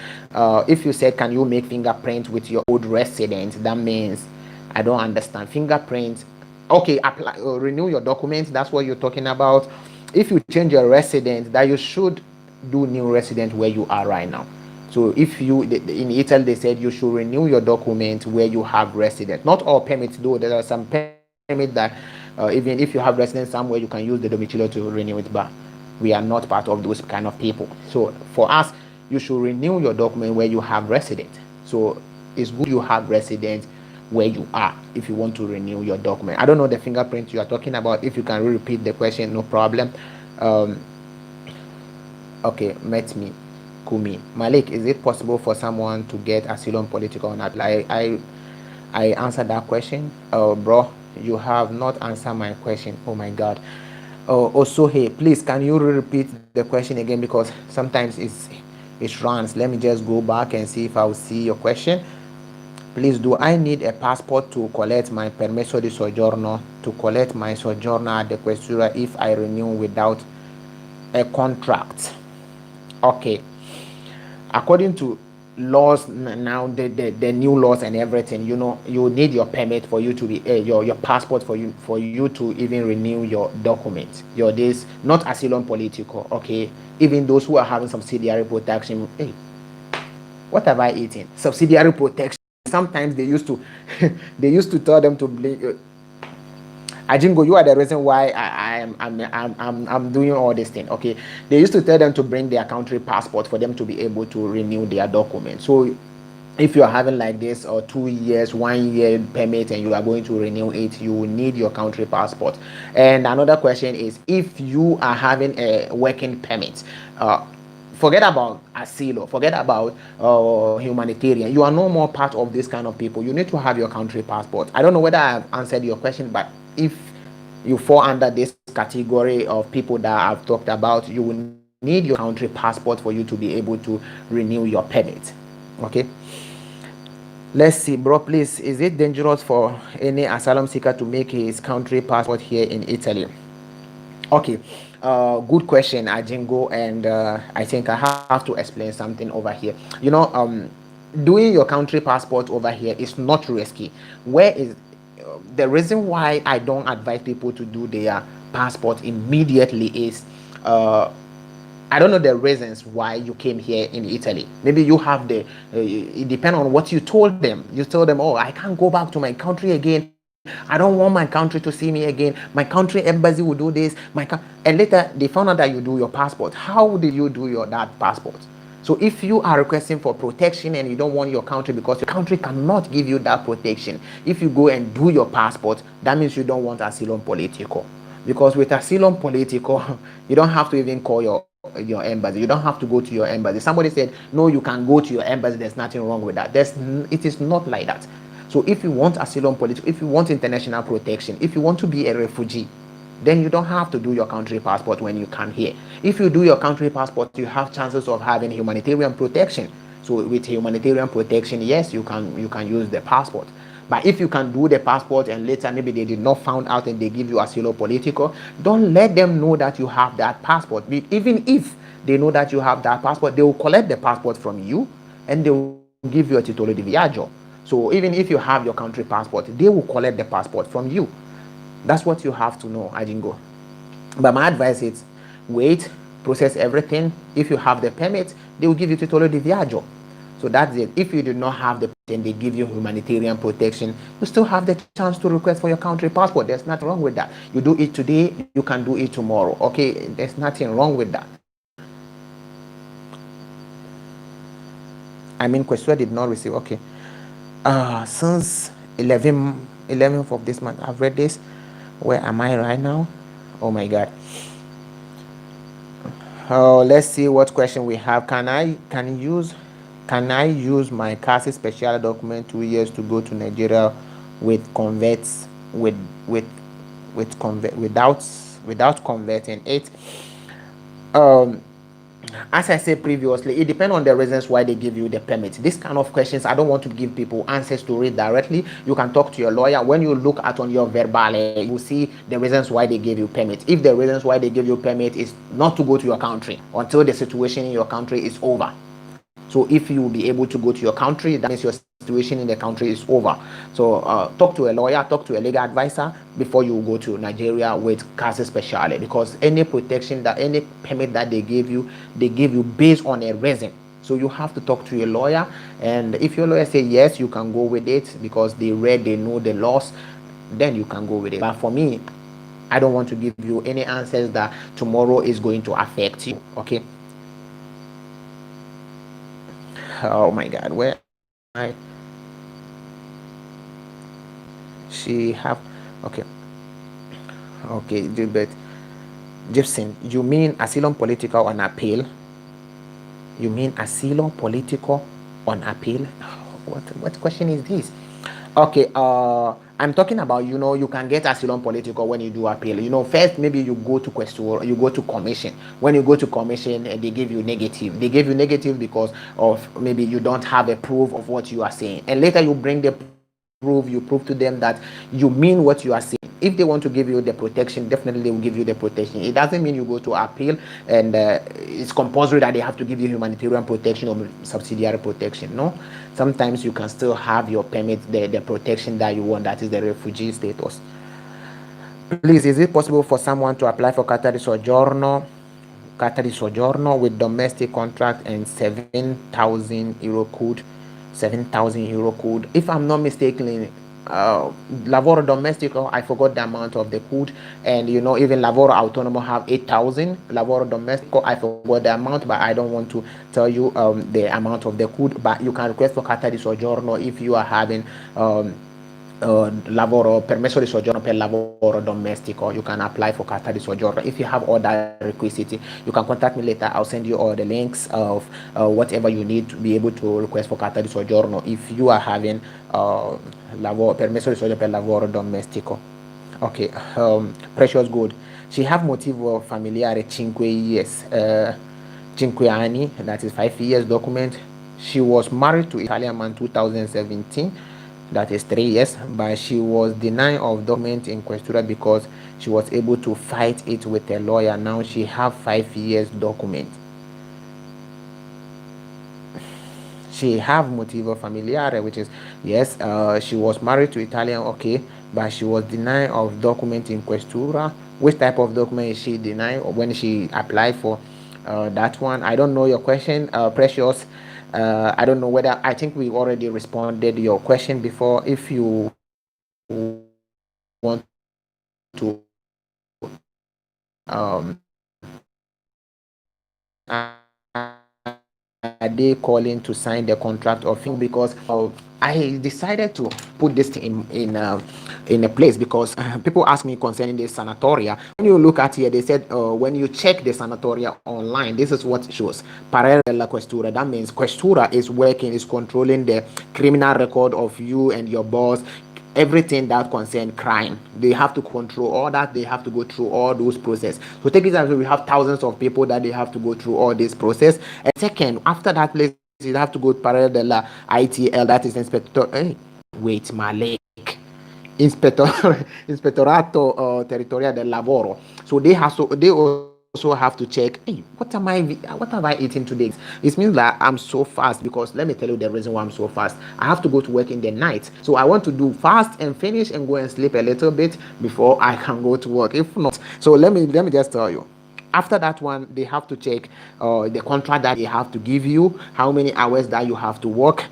if you said can you make fingerprint with your old resident, that means I don't understand. Fingerprint, okay, apply, renew your documents, that's what you're talking about. If you change your resident, that you should do new resident where you are right now. So if you, in Italy, they said you should renew your document where you have resident. Not all permits, though. There are some permits that even if you have resident somewhere, you can use the domicilio to renew it, but we are not part of those kind of people. So for us, you should renew your document where you have resident. So it's good you have resident where you are if you want to renew your document. I don't know the fingerprint you are talking about. If you can repeat the question, no problem. Okay, met me, Kumi. Malik, is it possible for someone to get asylum political or not? I answered that question. Bro, you have not answered my question. Oh my God. Also, hey, please, can you repeat the question again, because sometimes it runs. Let me just go back and see if I will see your question. Please, do I need a passport to collect my Permesso di Soggiorno, to collect my Soggiorno at the Questura if I renew without a contract? Okay, according to laws now, the new laws and everything, you need your permit for you to be your passport for you to even renew your documents, your this, not asylum political. Okay, even those who are having subsidiary protection. Hey, what have I eaten? Subsidiary protection. Sometimes they used to tell them to bring. Ajingo, you are the reason why I'm doing all this thing. Okay, they used to tell them to bring their country passport for them to be able to renew their documents. So if you are having like this, or 2 years, 1 year permit, and you are going to renew it, you will need your country passport. And another question is, if you are having a working permit, forget about asylum, forget about humanitarian. You are no more part of this kind of people. You need to have your country passport. I don't know whether I have answered your question, but if you fall under this category of people that I've talked about, you will need your country passport for you to be able to renew your permit. Okay, let's see, bro, please, is it dangerous for any asylum seeker to make his country passport here in Italy? Okay, good question, Ajingo, and I think I have to explain something over here. Doing your country passport over here is not risky. Where is the reason why I don't advise people to do their passport immediately is I don't know the reasons why you came here in Italy. Maybe you have the, it depends on what you told them. You told them, oh, I can't go back to my country again. I don't want my country to see me again. My country embassy will do this. And later they found out that you do your passport. How did you do that passport? So if you are requesting for protection and you don't want your country because your country cannot give you that protection, if you go and do your passport, that means you don't want asylum politico. Because with asylum politico, you don't have to even call your embassy. You don't have to go to your embassy. Somebody said, no, you can go to your embassy. There's nothing wrong with that. It is not like that. So if you want asylum politico, if you want international protection, if you want to be a refugee, then you don't have to do your country passport when you come here. If you do your country passport, you have chances of having humanitarian protection. So with humanitarian protection, yes, you can use the passport. But if you can do the passport and later maybe they did not found out and they give you asilo politico, don't let them know that you have that passport. Even if they know that you have that passport, they will collect the passport from you and they will give you a titolo di viaggio. So even if you have your country passport, they will collect the passport from you. That's what you have to know, Ajingo. But my advice is wait, process everything. If you have the permit, they will give you titolo di viaggio. So that's it. If you do not have the and they give you humanitarian protection, you still have the chance to request for your country passport. There's nothing wrong with that. You do it today, you can do it tomorrow. Okay, there's nothing wrong with that. I mean, Questua did not receive. Okay. Since 11th of this month, I've read this. Where am I right now? Oh my God. Let's see what question we have. Can I use my CASI special document 2 years to go to Nigeria with converts without converting it? As I said previously, it depends on the reasons why they give you the permit. This kind of questions, I don't want to give people answers to it directly. You can talk to your lawyer. When you look at on your verbale, you will see the reasons why they give you permit. If the reasons why they give you permit is not to go to your country until the situation in your country is over. So if you will be able to go to your country, that means your situation in the country is over. So talk to a lawyer, talk to a legal advisor before you go to Nigeria with CASI speciale, because any protection any permit that they give you based on a reason. So you have to talk to your lawyer, and if your lawyer say yes, you can go with it because they know the laws, then you can go with it. But for me, I don't want to give you any answers that tomorrow is going to affect you. Okay. Oh my God, where I she have okay but Gibson, you mean asylum political on appeal? You mean asylum political on appeal? What question is this? Okay, I'm talking about, you can get asylum political when you do appeal. First, maybe you go to question, you go to commission. When you go to commission, they give you negative. They give you negative because of maybe you don't have a proof of what you are saying. And later you bring the proof, you prove to them that you mean what you are saying. If they want to give you the protection, definitely they will give you the protection. It doesn't mean you go to appeal and it's compulsory that they have to give you humanitarian protection or subsidiary protection. No, sometimes you can still have your permit, the protection that you want, that is the refugee status. Please, is it possible for someone to apply for carta di soggiorno with domestic contract and 7,000 euro code? 7,000 euro code, if I'm not mistaken. Lavoro domestico, I forgot the amount of the code, and even lavoro autonomo have 8,000. Lavoro domestico, I forgot the amount, but I don't want to tell you the amount of the code. But you can request for carta di soggiorno if you are having permesso di soggiorno per lavoro domestico. You can apply for carta di soggiorno. If you have all that requisite, you can contact me later. I'll send you all the links of whatever you need to be able to request for carta di soggiorno if you are having permesso di soggiorno per lavoro domestico. Okay, precious good. She have motivo familiare 5 years, 5 anni, that is 5 years document. She was married to Italian man 2017. That is 3 years, but she was denied of document in Questura because she was able to fight it with a lawyer. Now she have 5 years document. She have motivo familiare, which is yes, she was married to Italian, okay, but she was denied of document in Questura. Which type of document is she denied when she applied for That one, I don't know your question, Precious. I don't know whether, I think we already responded your question before. If you want to are they calling to sign the contract or thing? Because I decided to put this thing in a place because people ask me concerning the sanatoria. When you look at here, they said when you check the sanatoria online, this is what it shows. Parere della questura. That means questura is working, is controlling the criminal record of you and your boss, everything that concern crime. They have to control all that. They have to go through all those process. So take it as we have thousands of people that they have to go through all this process. And second, after that place, you have to go parallel de la ITL, that is inspector. Hey, wait, my leg. Inspector, Inspettorato Territoriale del Lavoro. So they also have to check, hey, what have I eaten today? It means that I'm so fast because let me tell you the reason why I'm so fast. I have to go to work in the night. So I want to do fast and finish and go and sleep a little bit before I can go to work. If not, so let me just tell you. After that one, they have to check the contract that they have to give you, how many hours that you have to work.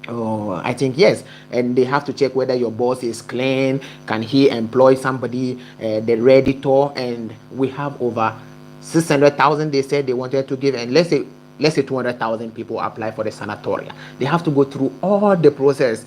Oh, I think yes, and they have to check whether your boss is clean. Can he employ somebody, the redditor? And we have over 600,000. They said they wanted to give, and let's say 200,000 people apply for the sanatoria. They have to go through all the process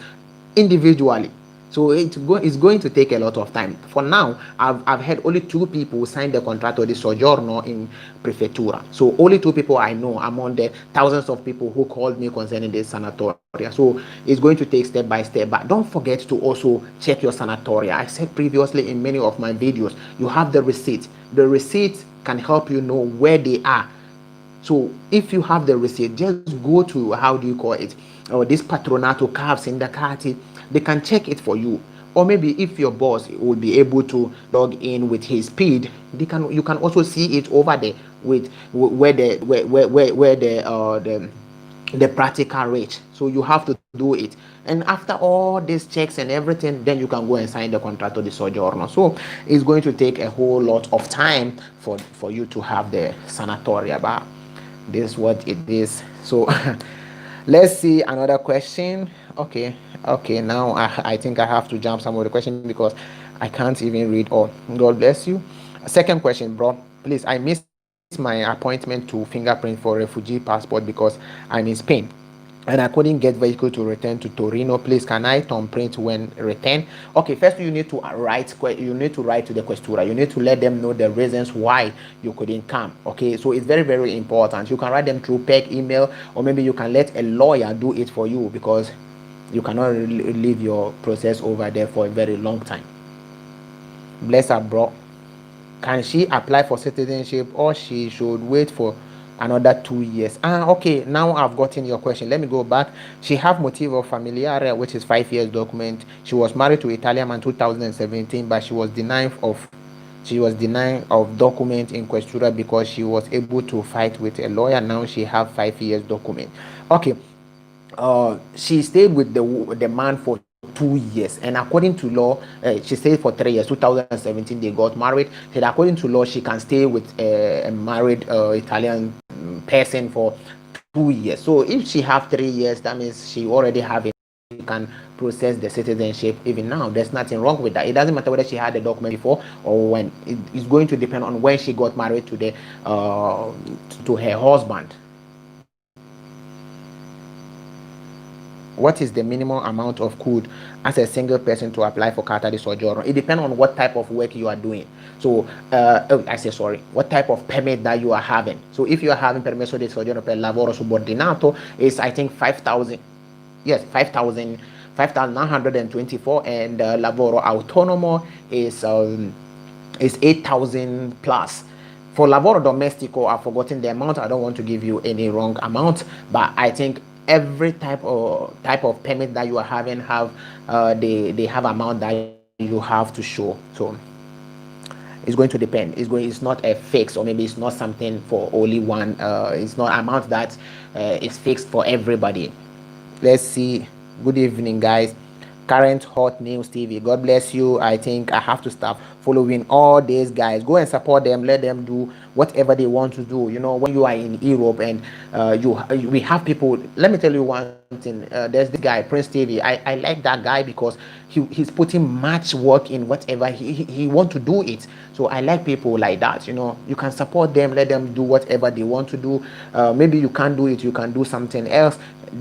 individually. So it's going to take a lot of time. For now, I've had only two people sign the contract of the Soggiorno in Prefettura. So only two people I know among the thousands of people who called me concerning the sanatoria. So it's going to take step by step. But don't forget to also check your sanatoria. I said previously in many of my videos, you have the receipt. The receipt can help you know where they are. So if you have the receipt, just go to, how do you call it, this patronato cabs in the cati. They can check it for you. Or maybe if your boss will be able to log in with his speed, you can also see it over there with where the practical rate. So you have to do it. And after all these checks and everything, then you can go and sign the contract of the Soggiorno. So it's going to take a whole lot of time for you to have the sanatoria. But this is what it is. So let's see another question. Okay, now I think I have to jump some of the question because I can't even read all. God bless you. Second question, bro. Please, I missed my appointment to fingerprint for refugee passport because I'm in Spain and I couldn't get vehicle to return to Torino. Please, can I thumbprint when return? Okay, first you need to write to the questura. You need to let them know the reasons why you couldn't come. Okay, so it's very, very important. You can write them through PEG email, or maybe you can let a lawyer do it for you because you cannot leave your process over there for a very long time. Bless her, bro. Can she apply for citizenship or she should wait for another 2 years? Okay, now I've gotten your question. Let me go back. She have motivo familiare, which is 5 years document. She was married to Italian man 2017, but she was denied of document in questura because she was able to fight with a lawyer. Now she have 5 years document. Okay, she stayed with the man for 2 years, and according to law, she stayed for 3 years. 2017 they got married. And according to law, she can stay with a married Italian person for 2 years. So if she have 3 years, that means she already have it. She can process the citizenship even now. There's nothing wrong with that. It doesn't matter whether she had the document before or when. It's going to depend on when she got married to her husband. What is the minimum amount of code as a single person to apply for Carta di Soggiorno? It depends on what type of work you are doing. So, what type of permit that you are having. So, if you are having Permesso di Soggiorno per lavoro subordinato, is I think 5,000. Yes, 5,924, and lavoro autonomo is 8,000 plus. For lavoro domestico, I've forgotten the amount. I don't want to give you any wrong amount, but I think every type of permit that you are having they have amount that you have to show. So it's going to depend. It's not a fix, or maybe it's not something for only one. It's not amount that is fixed for everybody. Let's see. Good evening, guys. Current hot news TV. God bless you. I think I have to start following all these guys. Go and support them. Let them do whatever they want to do. You know, when you are in Europe and we have people. Let me tell you one thing. There's this guy, Prince TV. I like that guy because he's putting much work in whatever he want to do it. So I like people like that. You know, you can support them, let them do whatever they want to do. Maybe you can't do it, you can do something else.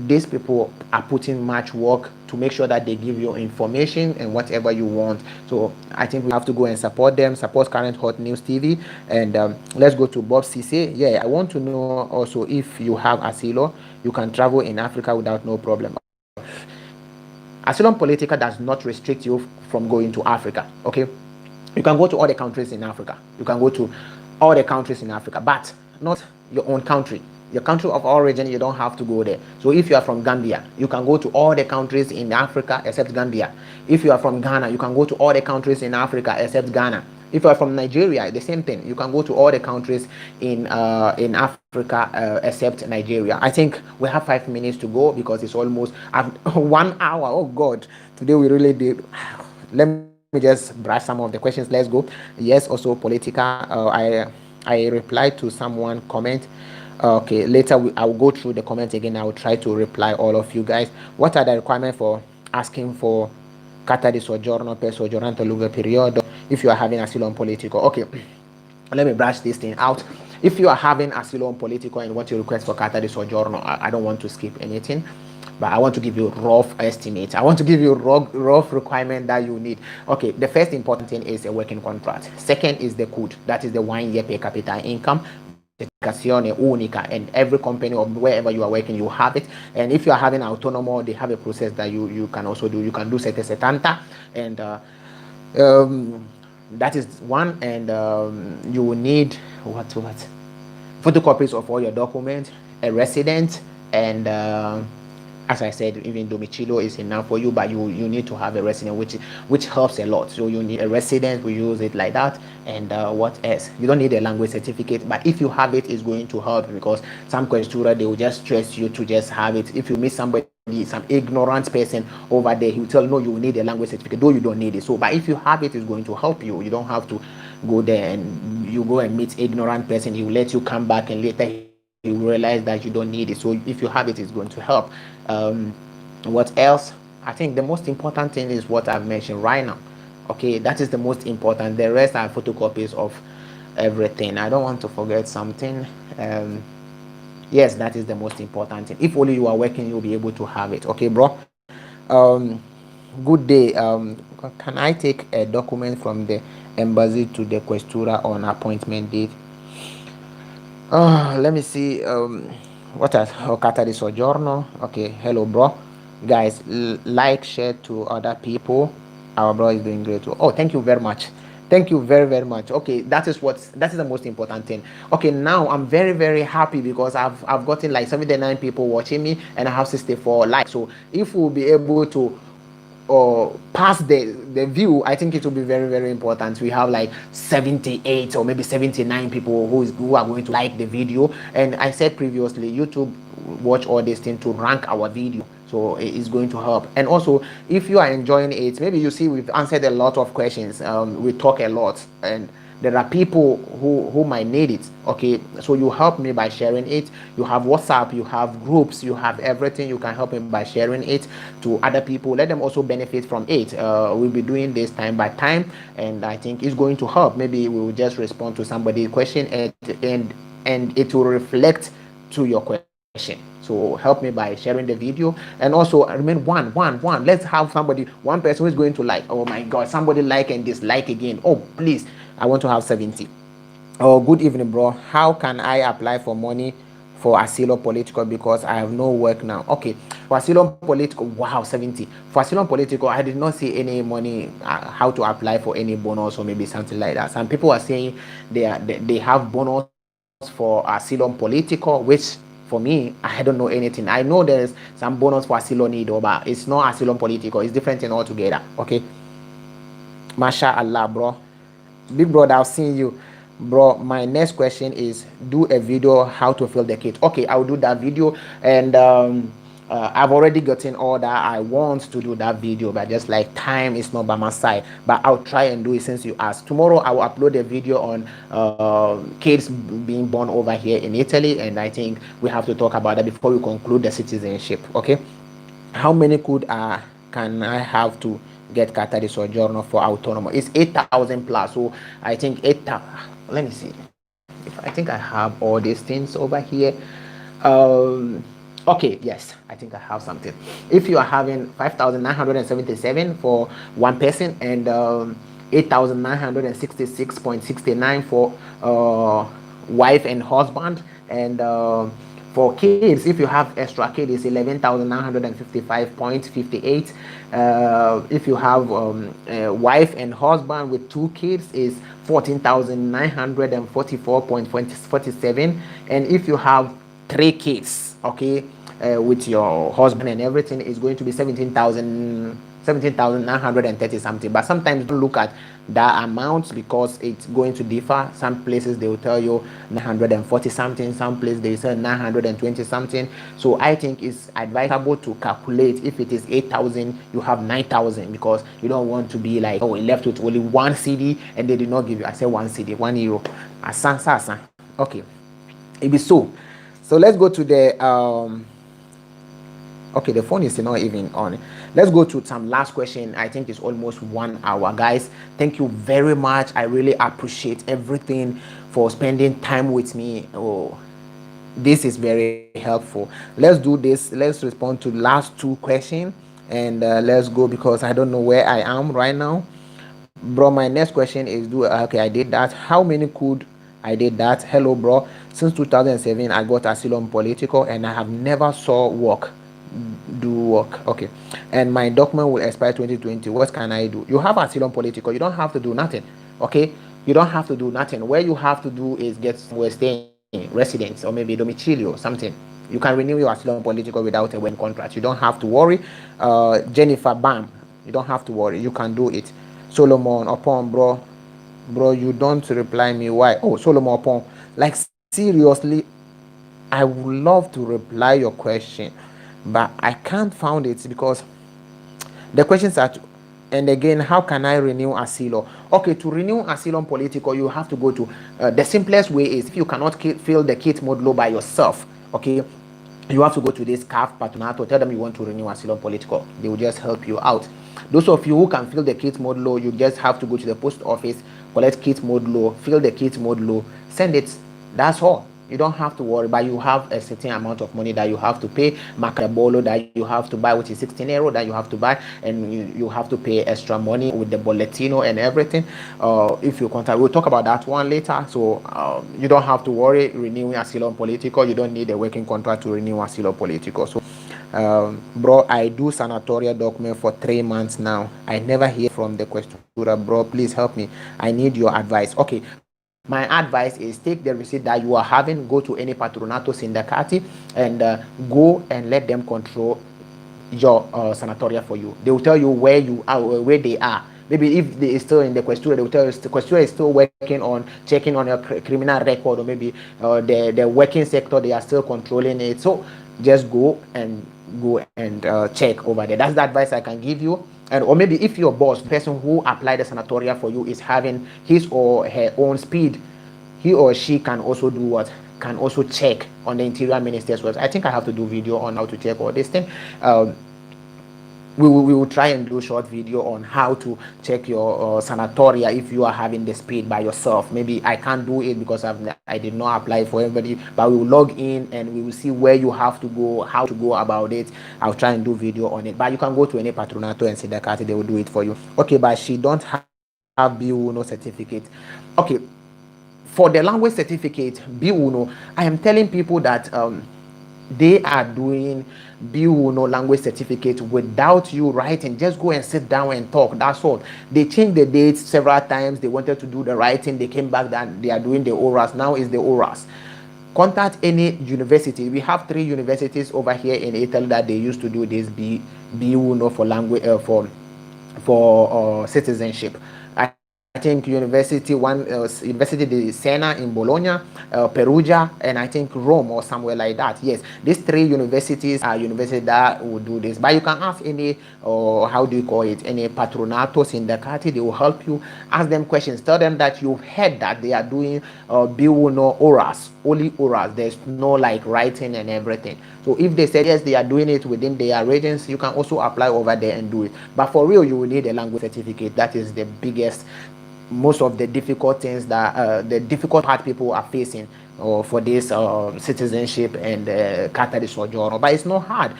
These people are putting much work to make sure that they give you information and whatever you want. So I think we have to go and support them, support Current Hot News TV. And let's go to Bob Cisse. Yeah, I want to know also if you have asilo, you can travel in Africa without no problem. Asylum Politica does not restrict you from going to Africa. Okay, you can go to all the countries in Africa. You can go to all the countries in Africa, but not your own country. Your country of origin, you don't have to go there. So if you are from Gambia, you can go to all the countries in Africa except Gambia. If you are from Ghana, you can go to all the countries in Africa except Ghana. If you are from Nigeria, the same thing. You can go to all the countries in Africa except Nigeria. I think we have 5 minutes to go because it's almost 1 hour. Oh God, today we really did. Let me just brush some of the questions. Let's go. Yes, also Politica. I replied to someone comment. Okay, later I'll go through the comments again. I will try to reply all of you guys. What are the requirements for asking for carta di soggiorno per soggiornante lungo periodo if you are having asylum politico? Okay, let me brush this thing out. If you are having asylum politico and what you request for carta di soggiorno, I don't want to skip anything, but I want to give you rough estimate. I want to give you rough requirement that you need. Okay, the first important thing is a working contract. Second is the code, that is the 1 year per capita income. Única, and every company or wherever you are working, you have it. And if you are having autonomo, they have a process that you can also do. You can do setanta, and that is one. And you will need what photocopies of all your documents, a resident, and as I said, even domicilio is enough for you, but you need to have a resident, which helps a lot. So you need a resident, we use it like that. And what else? You don't need a language certificate, but if you have it, it's going to help, because some questura, they will just stress you to just have it. If you meet somebody, some ignorant person over there, he will tell, no, you need a language certificate, though you don't need it. So, but if you have it, it's going to help you. You don't have to go there and you go and meet ignorant person. He will let you come back, and later you realize that you don't need it. So if you have it, it's going to help. What else? I think the most important thing is what I've mentioned right now. Okay, that is the most important. The rest are photocopies of everything. I don't want to forget something. Yes, that is the most important thing. If only you are working, you'll be able to have it. Okay, bro. Good day. Can I take a document from the embassy to the questura on appointment date? Let me see. What else? Carta di Soggiorno. Okay, hello, bro. Guys, like, share to other people. Our bro is doing great too. Oh, thank you very much. Thank you very, very much. Okay, that is the most important thing. Okay, now I'm very, very happy because I've gotten like 79 people watching me, and I have 64 likes. So if we'll be able to pass the view, I think it will be very, very important. We have like 78 or maybe 79 people who are going to like the video. And I said previously, YouTube watch all these things to rank our video, so it's going to help. And also, if you are enjoying it, maybe you see we've answered a lot of questions. We talk a lot, and there are people who might need it. Okay, so you help me by sharing it. You have WhatsApp, you have groups, you have everything. You can help me by sharing it to other people. Let them also benefit from it. We'll be doing this time by time, and I think it's going to help. Maybe we will just respond to somebody's question, and it will reflect to your question. So help me by sharing the video, and also remain one. Let's have one person who is going to like. Oh my God, somebody like and dislike again. Oh please, I want to have 70. Oh, good evening, bro. How can I apply for money for Asylum Political, because I have no work now? Okay, for Asylum Political, wow, 70. For Asylum Political, I did not see any money, how to apply for any bonus or maybe something like that. Some people are saying they have bonus for Asylum Political, which for me, I don't know anything. I know there's some bonus for Asylum Nido, but it's not Asylum Political. It's different thing altogether. Okay. Masha Allah, bro. Big brother, I've seen you. Bro, my next question is, do a video how to fill the kit. Okay, I'll do that video. And I've already gotten all that I want to do that video, but just like time is not by my side. But I'll try and do it since you asked. Tomorrow I will upload a video on kids being born over here in Italy, and I think we have to talk about that before we conclude the citizenship. Okay, how many could can I have to get Qatar di Soggiorno for autonomous? It's 8,000 plus. So I think 8,000. Let me see. If I think I have all these things over here. Okay, yes, I think I have something. If you are having 5,977 for one person and 8,966.69 for wife and husband, and for kids, if you have extra kid, it's 11,955.58. If you have wife and husband with two kids, is 14,944.47. And if you have three kids, okay, with your husband and everything, is going to be 17,930 something. But sometimes don't look at that amount because it's going to differ. Some places they will tell you 940 something, some places they say 920 something. So I think it's advisable to calculate. If it is 8,000, you have 9,000, because you don't want to be like, oh, we left with only one CD and they did not give you, I said one CD, €1. Okay, it be so. So let's go to the okay, the phone is not even on. Let's go to some last question. I think it's almost 1 hour, guys. Thank you very much. I really appreciate everything for spending time with me. Oh, this is very helpful. Let's do this. Let's respond to last two questions, and let's go, because I don't know where I am right now. Bro, my next question is, okay, I did that. How many could I did that? Hello, bro. Since 2007 I got asylum political and I have never saw work. Okay, and my document will expire 2020. What can I do? You have asylum political, you don't have to do nothing. Okay, you don't have to do nothing. Where you have to do is get somewhere staying, residence, or maybe domicilio, something. You can renew your asylum political without a working contract. You don't have to worry. Jennifer, bam, you don't have to worry, you can do it. Solomon upon, bro, you don't reply me. Why? Oh, Solomon upon, like, seriously, I would love to reply your question, but I can't find it because the questions are and again, how can I renew asylum? Okay, to renew asylum political, you have to go to the simplest way is, if you cannot fill the kit modulo by yourself, okay, you have to go to this CAF Patronato, tell them you want to renew asylum political. They will just help you out. Those of you who can fill the kit modulo, you just have to go to the post office, collect kit modulo, fill the kit modulo, send it. That's all. You don't have to worry, but you have a certain amount of money that you have to pay, macabolo that you have to buy, which is €16 that you have to buy, and you have to pay extra money with the bolletino and everything. If you contact, we'll talk about that one later. So you don't have to worry renewing asylum political. You don't need a working contract to renew asylum political. So bro, I do Sanitaria document for 3 months now. I never hear from the questura. Bro, please help me. I need your advice. Okay, my advice is, take the receipt that you are having, go to any Patronato Sindicati, and go and let them control your Sanitaria for you. They will tell you where you are, where they are. Maybe if they are still in the questura, they will tell you the questura is still working on checking on your criminal record, or maybe the working sector, they are still controlling it. So just go and check over there. That's the advice I can give you. And or maybe if your boss, person who applied the Sanitaria for you, is having his or her own speed, he or she can also do what? Can also check on the Interior Minister's website. I think I have to do video on how to check all this thing. We will try and do a short video on how to check your Sanitaria if you are having the speed by yourself. Maybe I can't do it because I did not apply for everybody, but we will log in and we will see where you have to go, how to go about it. I'll try and do video on it, but you can go to any Patronato and Sindicati, they will do it for you. Okay, but she don't have B1 certificate. Okay, for the language certificate B1, I am telling people that they are doing B1 language certificate without you writing. Just go and sit down and talk. That's all. They changed the dates several times. They wanted to do the writing. They came back that they are doing the orals. Now is the orals. Contact any university. We have 3 universities over here in Italy that they used to do this B1 for language for citizenship. I think University di Siena in Bologna, Perugia, and I think Rome or somewhere like that. Yes, these three universities are universities that will do this. But you can ask any, or how do you call it, any patronato sindicati. They will help you. Ask them questions. Tell them that you've heard that they are doing no orals, only orals. There's no like writing and everything. So if they said yes, they are doing it within their regions, you can also apply over there and do it. But for real, you will need a language certificate. That is the biggest, most of the difficult things that the difficult part people are facing for this citizenship and Carta di Soggiorno. But it's not hard.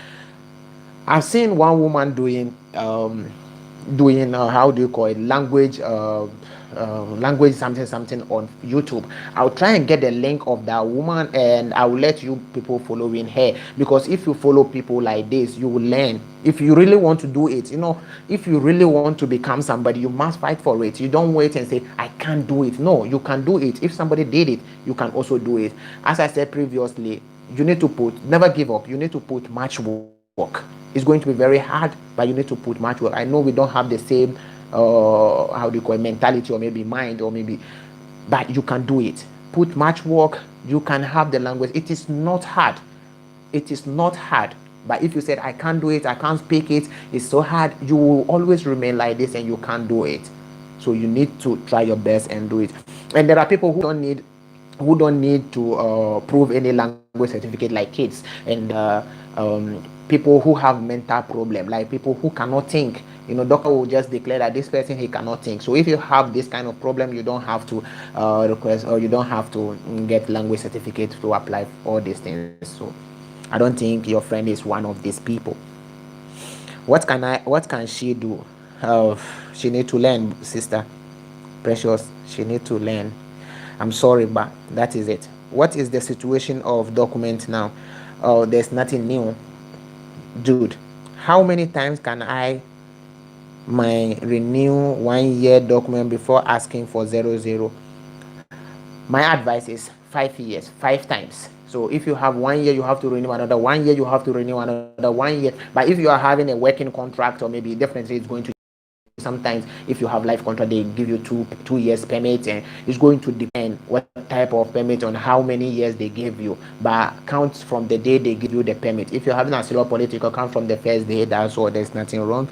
I've seen one woman doing how do you call it, language something on YouTube. I'll try and get the link of that woman, and I will let you people following her, because if you follow people like this, you will learn. If you really want to do it, if you really want to become somebody, you must fight for it. You don't wait and say I can't do it. No, you can do it. If somebody did it, you can also do it. As I said previously, you need to never give up. You need to put much work. It's going to be very hard, but you need to put much work. I know we don't have the same how do you call it, mentality, or maybe mind, or maybe, but you can do it. Put much work. You can have the language. It is not hard. It is not hard. But if you said I can't do it, I can't speak it, it's so hard, you will always remain like this and you can't do it. So you need to try your best and do it. And there are people who don't need to prove any language certificate, like kids and people who have mental problem, like people who cannot think. Doctor will just declare that this person, he cannot think. So if you have this kind of problem, you don't have to request, or you don't have to get language certificate to apply for all these things. So I don't think your friend is one of these people. What can she do? She need to learn, sister Precious. She need to learn. I'm sorry, but that is it. What is the situation of document now? There's nothing new. Dude, how many times can I renew 1 year document before asking for 00? My advice is 5 years, 5 times. So if you have 1 year, you have to renew another 1 year, you have to renew another 1 year. But if you are having a working contract, or maybe definitely it's going to, sometimes if you have life contract, they give you two years permit, and it's going to depend what type of permit, on how many years they give you. But count from the day they give you the permit. If you're having a Asylum political, count from the first day. That's all. There's nothing wrong.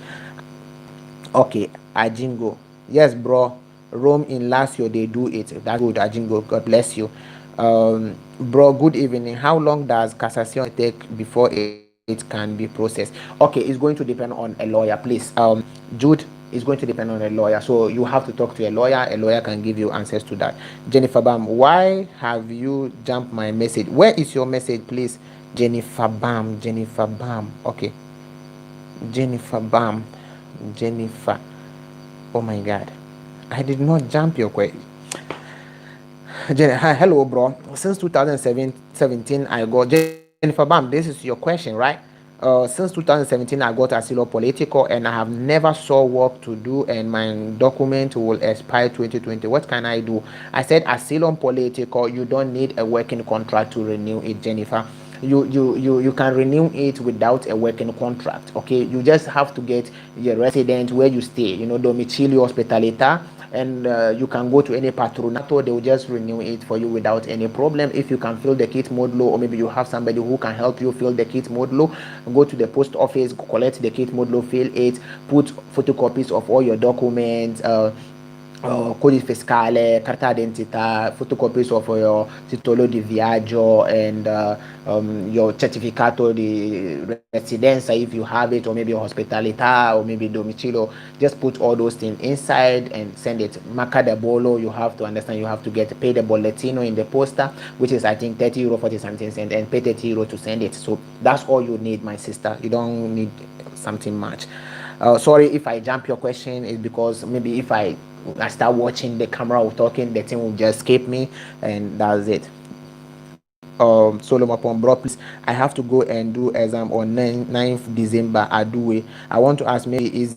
Okay, Ajingo. Yes, bro. Rome in Lazio, they do it. That's good, Ajingo. God bless you. Bro, good evening. How long does cassation take before it can be processed? Okay, it's going to depend on a lawyer, please. Jude, it's going to depend on a lawyer. So you have to talk to a lawyer. A lawyer can give you answers to that. Jennifer Bam, why have you jumped my message? Where is your message, please? Jennifer Bam. Okay. Jennifer Bam. Jennifer. Oh my God. I did not jump your question. Hi, hello, bro. Since 2017, I got Jennifer Bam. This is your question, right? Since 2017, I got Asylum Political, and I have never saw work to do, and my document will expire 2020. What can I do? I said Asylum Political. You don't need a working contract to renew it, Jennifer. You can renew it without a working contract. Okay, you just have to get your residence where you stay. Domicilio Hospitalita. And you can go to any patronato. They will just renew it for you without any problem. If you can fill the kit modulo, or maybe you have somebody who can help you fill the kit modulo, go to the post office, collect the kit modulo, fill it, put photocopies of all your documents, codice fiscale, carta d'identità, photocopies of your titolo di viaggio, and your certificato di residenza if you have it, or maybe hospitalita, or maybe domicilio. Just put all those things inside and send it. Marca de bolo, you have to understand, you have to pay the bolletino in the posta, which is I think €30, 40 something cents, and pay €30 to send it. So that's all you need, my sister. You don't need something much. Sorry if I jump your question. It's because maybe if I start watching the camera or talking, the thing will just escape me, and that's it. Solomon, bro, please, I have to go and do exam on 9th December. I want to ask, maybe it's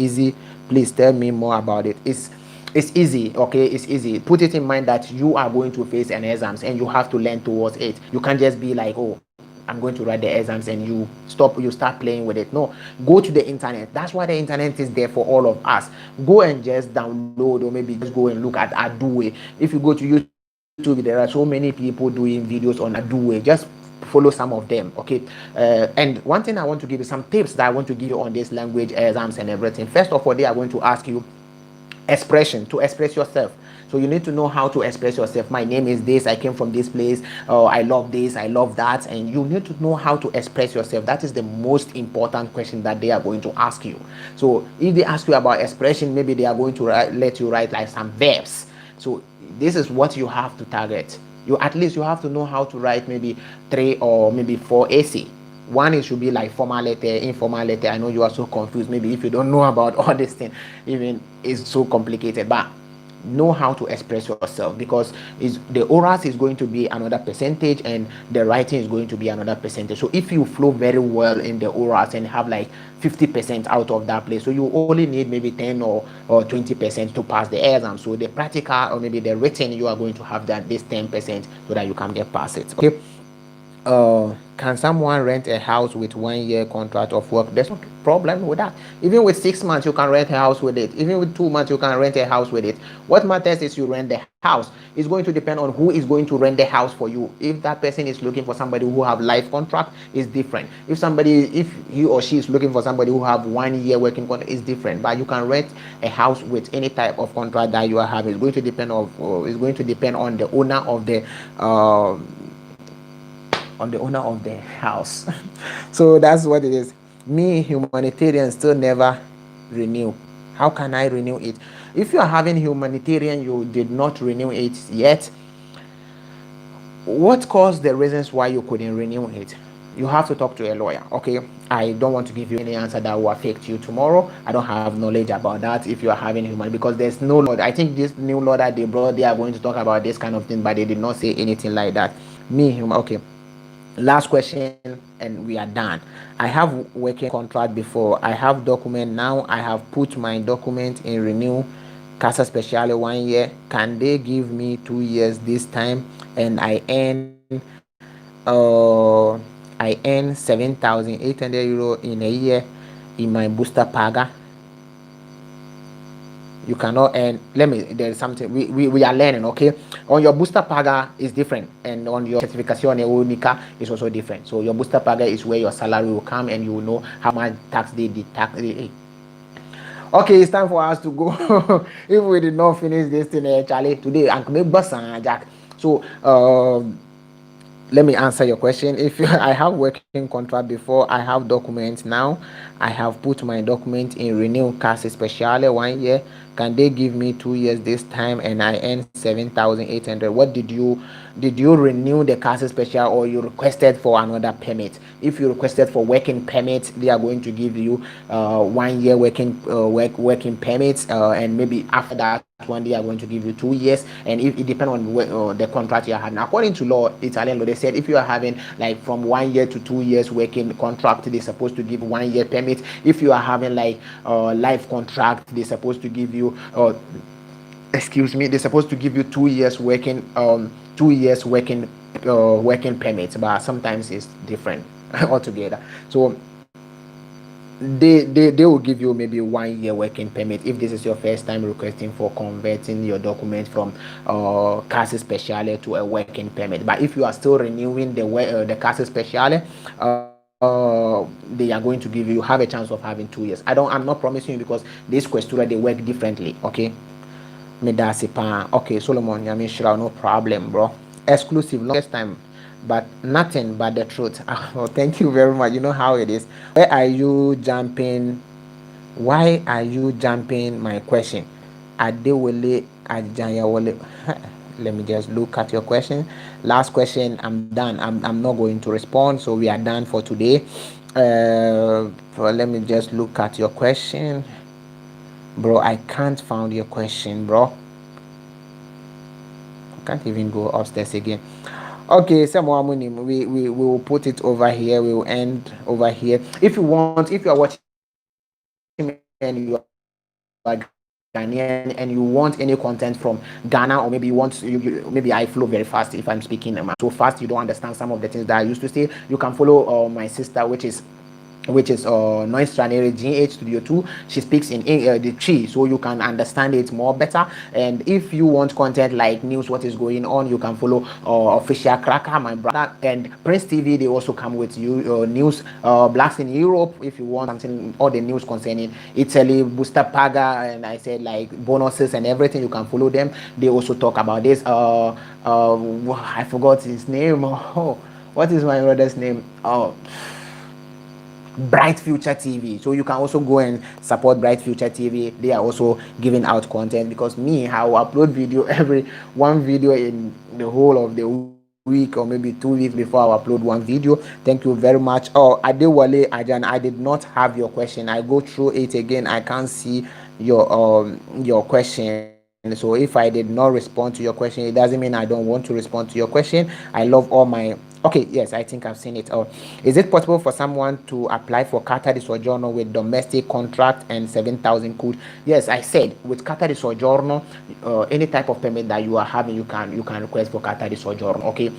easy. Please tell me more about it. It's easy, okay? It's easy. Put it in mind that you are going to face an exams, and you have to learn towards it. You can't just be like, oh, I'm going to write the exams, and you start playing with it. No, go to the internet. That's why the internet is there for all of us. Go and just download, or maybe just go and look at Aduwe. If you go to YouTube, there are so many people doing videos on Aduwe. Just follow some of them, okay? And one thing I want to give you, some tips that I want to give you on this language exams and everything. First of all, they are going to ask you expression, to express yourself. So you need to know how to express yourself. My name is this, I came from this place, I love this, I love that. And you need to know how to express yourself. That is the most important question that they are going to ask you. So if they ask you about expression, maybe they are going to let you write like some verbs. So this is what you have to target. You at least you have to know how to write maybe 3 or maybe 4 essay. One, it should be like formal letter, informal letter. I know you are so confused. Maybe if you don't know about all this thing, even it's so complicated. But know how to express yourself, because the orals is going to be another percentage, and the writing is going to be another percentage. So if you flow very well in the orals and have like 50% out of that place, so you only need maybe 10 or 20% to pass the exam. So the practical or maybe the written, you are going to have that this 10% so that you can get past it. Okay. Can someone rent a house with 1 year contract of work? There's no problem with that. Even with 6 months, you can rent a house with it. Even with 2 months, you can rent a house with it. What matters is you rent the house. It's going to depend on who is going to rent the house for you. If that person is looking for somebody who have life contract, it's different. If he or she is looking for somebody who have 1 year working contract, it's different. But you can rent a house with any type of contract that you are having. It's going to depend on the owner of the house. So that's what it is. Me, humanitarian, still never renew. How can I renew it? If you are having humanitarian, you did not renew it yet, what caused the reasons why you couldn't renew it? You have to talk to a lawyer. Okay, I don't want to give you any answer that will affect you tomorrow. I don't have knowledge about that. If you are having human, because there's no law. I think this new law that they brought, they are going to talk about this kind of thing, but they did not say anything like that. Me, human. Okay, last question and we are done. I have working contract before, I have document now, I have put my document in renew casa speciale 1 year. Can they give me 2 years this time? And I earn 7,800 euro in a year in my booster paga. You cannot earn. There's something we are learning. Okay, on your booster paga is different, and on your certificación única is also different. So your booster paga is where your salary will come, and you will know how much tax they deduct. Okay, it's time for us to go. If we did not finish this thing, Charlie, today, Uncle Bus and Jack. So let me answer your question. If I have working contract before, I have documents now, I have put my document in renew casa speciale 1 year. Can they give me 2 years this time? And I earn 7,800. What did you renew the casa special, or you requested for another permit? If you requested for working permit, they are going to give you 1 year working permits, and maybe after that one they are going to give you 2 years. And if it depends on the contract you are having, according to law, Italian law, they said if you are having like from 1 year to 2 years working contract, they're supposed to give 1 year permit. If you are having like life contract, they're supposed to give you they're supposed to give you 2 years working 2 years working permits. But sometimes it's different altogether. So they will give you maybe 1 year working permit if this is your first time requesting for converting your document from casa speciale to a working permit. But if you are still renewing the casa speciale, they are going to have a chance of having 2 years. I'm not promising you, because this questura they work differently. Okay, okay, Solomon, no problem, bro. Exclusive, longest time, but nothing but the truth. Oh, thank you very much. You know how it is. Why are you jumping my question? Adewale Ajayawale. Let me just look at your question. Last question, I'm done. I'm not going to respond, so we are done for today. Let me just look at your question. Bro, I can't find your question, bro. I can't even go upstairs again. Okay, we will put it over here. We will end over here. If you are watching and you are Ghanaian and you want any content from Ghana, or maybe you want maybe I flow very fast if I'm speaking so fast you don't understand some of the things that I used to say, you can follow my sister, which is Noise Tranere GH Studio 2. She speaks in the Chi, so you can understand it more better. And if you want content like news, what is going on, you can follow Official Cracker, my brother, and Prince TV. They also come with you news, Blacks in Europe. If you want something, all the news concerning Italy, Busta Paga, and I said like bonuses and everything, you can follow them. They also talk about this. I forgot his name. Oh, what is my brother's name? Oh, Bright Future TV. So you can also go and support Bright Future TV. They are also giving out content, because me, I will upload video every one video in the whole of the week, or maybe 2 weeks before I upload one video. Thank you very much. Oh, Adewale Ajan, I did not have your question. I go through it again. I can't see your question. So if I did not respond to your question, it doesn't mean I don't want to respond to your question. I love all my. Okay, yes, I think I've seen it. Is it possible for someone to apply for Carta di Soggiorno with domestic contract and 7,000 code? Yes, I said with Carta di Soggiorno, any type of permit that you are having, you can request for Carta di Soggiorno. Okay.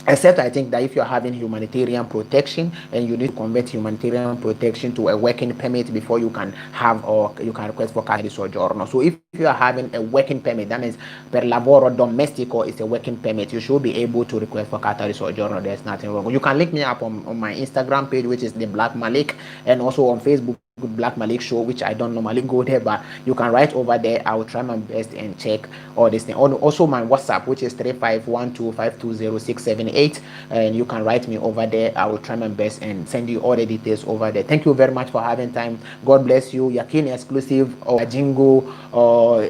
Except I think that if you're having humanitarian protection and you need to convert humanitarian protection to a working permit before you can have, or you can request for carta di soggiorno. So if you are having a working permit, that means per lavoro domestico is a working permit, you should be able to request for carta di soggiorno. There's nothing wrong. You can link me up on my Instagram page, which is the Black Malik, and also on Facebook, Black Malik Show, which I don't normally go there, but you can write over there. I will try my best and check all this thing. Also my WhatsApp, which is 3512520678, and you can write me over there. I will try my best and send you all the details over there. Thank you very much for having time. God bless you. Yakini Exclusive, or Jingo, or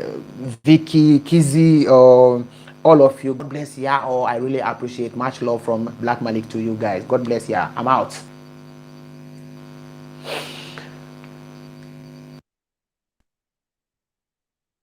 Vicky, Kizzy, or all of you. God bless ya. I really appreciate. Much love from Black Malik to you guys. God bless ya. I'm out.